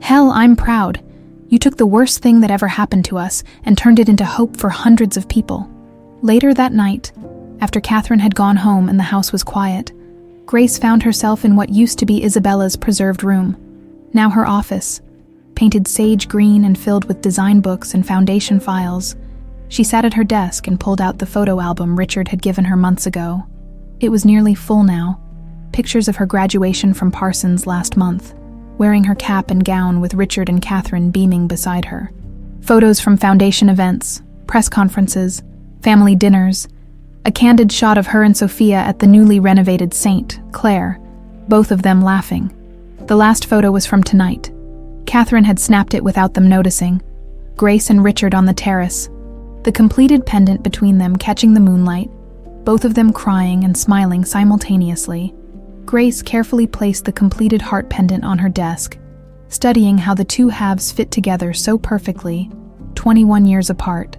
Hell, I'm proud. You took the worst thing that ever happened to us and turned it into hope for hundreds of people. Later that night, after Catherine had gone home and the house was quiet, Grace found herself in what used to be Isabella's preserved room, now her office, painted sage green and filled with design books and foundation files. She sat at her desk and pulled out the photo album Richard had given her months ago. It was nearly full now. Pictures of her graduation from Parsons last month, wearing her cap and gown with Richard and Catherine beaming beside her. Photos from foundation events, press conferences, family dinners, a candid shot of her and Sophia at the newly renovated St. Clair, both of them laughing. The last photo was from tonight. Catherine had snapped it without them noticing. Grace and Richard on the terrace, the completed pendant between them catching the moonlight, both of them crying and smiling simultaneously. Grace carefully placed the completed heart pendant on her desk, studying how the two halves fit together so perfectly, 21 years apart,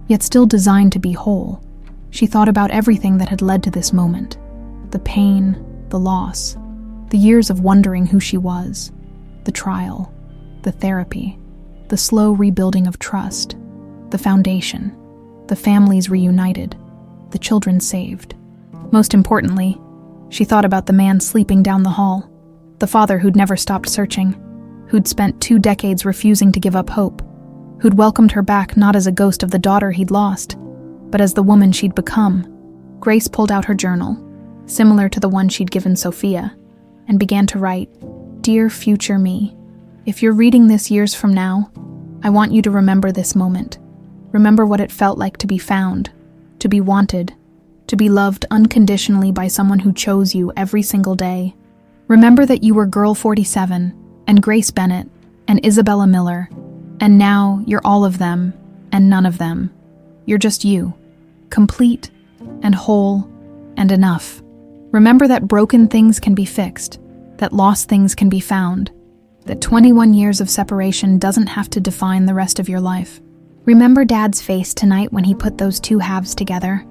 yet still designed to be whole. She thought about everything that had led to this moment. The pain, the loss, the years of wondering who she was, the trial, the therapy, the slow rebuilding of trust, the foundation, the families reunited, the children saved. Most importantly, she thought about the man sleeping down the hall, the father who'd never stopped searching, who'd spent 2 decades refusing to give up hope, who'd welcomed her back not as a ghost of the daughter he'd lost, but as the woman she'd become. Grace pulled out her journal, similar to the one she'd given Sophia, and began to write, Dear future me, if you're reading this years from now, I want you to remember this moment. Remember what it felt like to be found, to be wanted, to be loved unconditionally by someone who chose you every single day. Remember that you were Girl 47, and Grace Bennett, and Isabella Miller, and now you're all of them, and none of them. You're just you, complete, and whole, and enough. Remember that broken things can be fixed, that lost things can be found, that 21 years of separation doesn't have to define the rest of your life. Remember Dad's face tonight when he put those two halves together?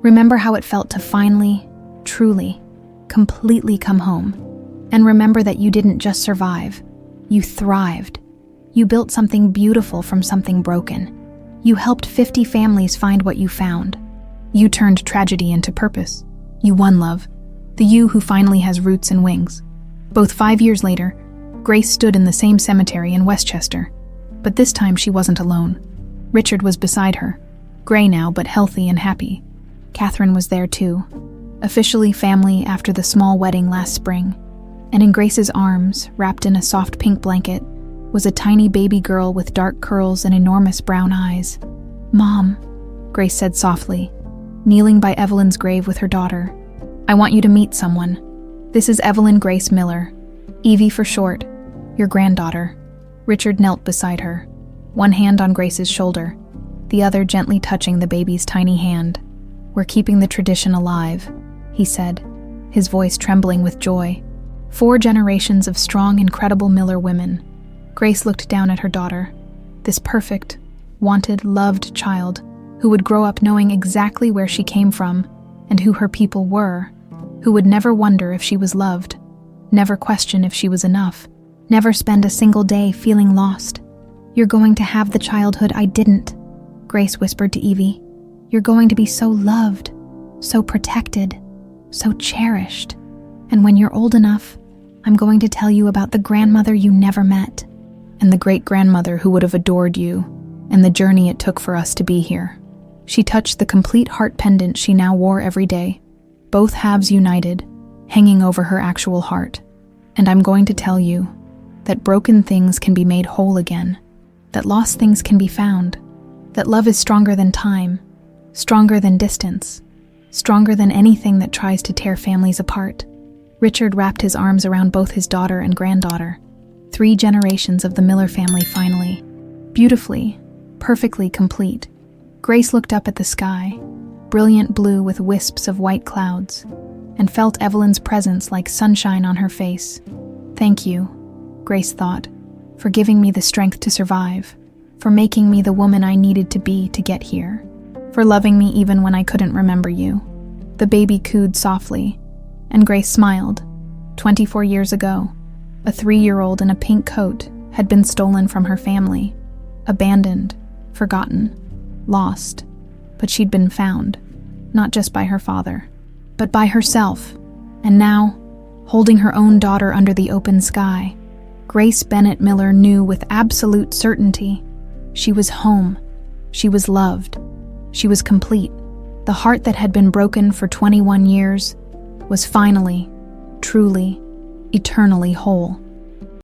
Remember how it felt to finally, truly, completely come home. And remember that you didn't just survive, you thrived. You built something beautiful from something broken. You helped 50 families find what you found. You turned tragedy into purpose. You won love, the you who finally has roots and wings. Both 5 years later, Grace stood in the same cemetery in Westchester, but this time she wasn't alone. Richard was beside her, gray now but healthy and happy. Catherine was there too, officially family after the small wedding last spring, and in Grace's arms, wrapped in a soft pink blanket, was a tiny baby girl with dark curls and enormous brown eyes. Mom, Grace said softly, kneeling by Evelyn's grave with her daughter. I want you to meet someone. This is Evelyn Grace Miller, Evie for short, your granddaughter. Richard knelt beside her, one hand on Grace's shoulder, the other gently touching the baby's tiny hand. We're keeping the tradition alive, he said, his voice trembling with joy. 4 generations of strong, incredible Miller women. Grace looked down at her daughter, this perfect, wanted, loved child who would grow up knowing exactly where she came from and who her people were, who would never wonder if she was loved, never question if she was enough, never spend a single day feeling lost. "You're going to have the childhood I didn't," Grace whispered to Evie. "You're going to be so loved, so protected, so cherished. And when you're old enough, I'm going to tell you about the grandmother you never met, and the great-grandmother who would have adored you, and the journey it took for us to be here." She touched the complete heart pendant she now wore every day, both halves united, hanging over her actual heart. "And I'm going to tell you that broken things can be made whole again, that lost things can be found, that love is stronger than time, stronger than distance, stronger than anything that tries to tear families apart." Richard wrapped his arms around both his daughter and granddaughter, 3 generations of the Miller family finally. Beautifully, perfectly complete. Grace looked up at the sky, brilliant blue with wisps of white clouds, and felt Evelyn's presence like sunshine on her face. "Thank you," Grace thought, "for giving me the strength to survive, for making me the woman I needed to be to get here, for loving me even when I couldn't remember you." The baby cooed softly, and Grace smiled. 24 years ago, a 3-year-old in a pink coat had been stolen from her family, abandoned, forgotten, lost, but she'd been found, not just by her father, but by herself. And now, holding her own daughter under the open sky, Grace Bennett Miller knew with absolute certainty she was home, she was loved, she was complete. The heart that had been broken for 21 years was finally, truly, eternally whole.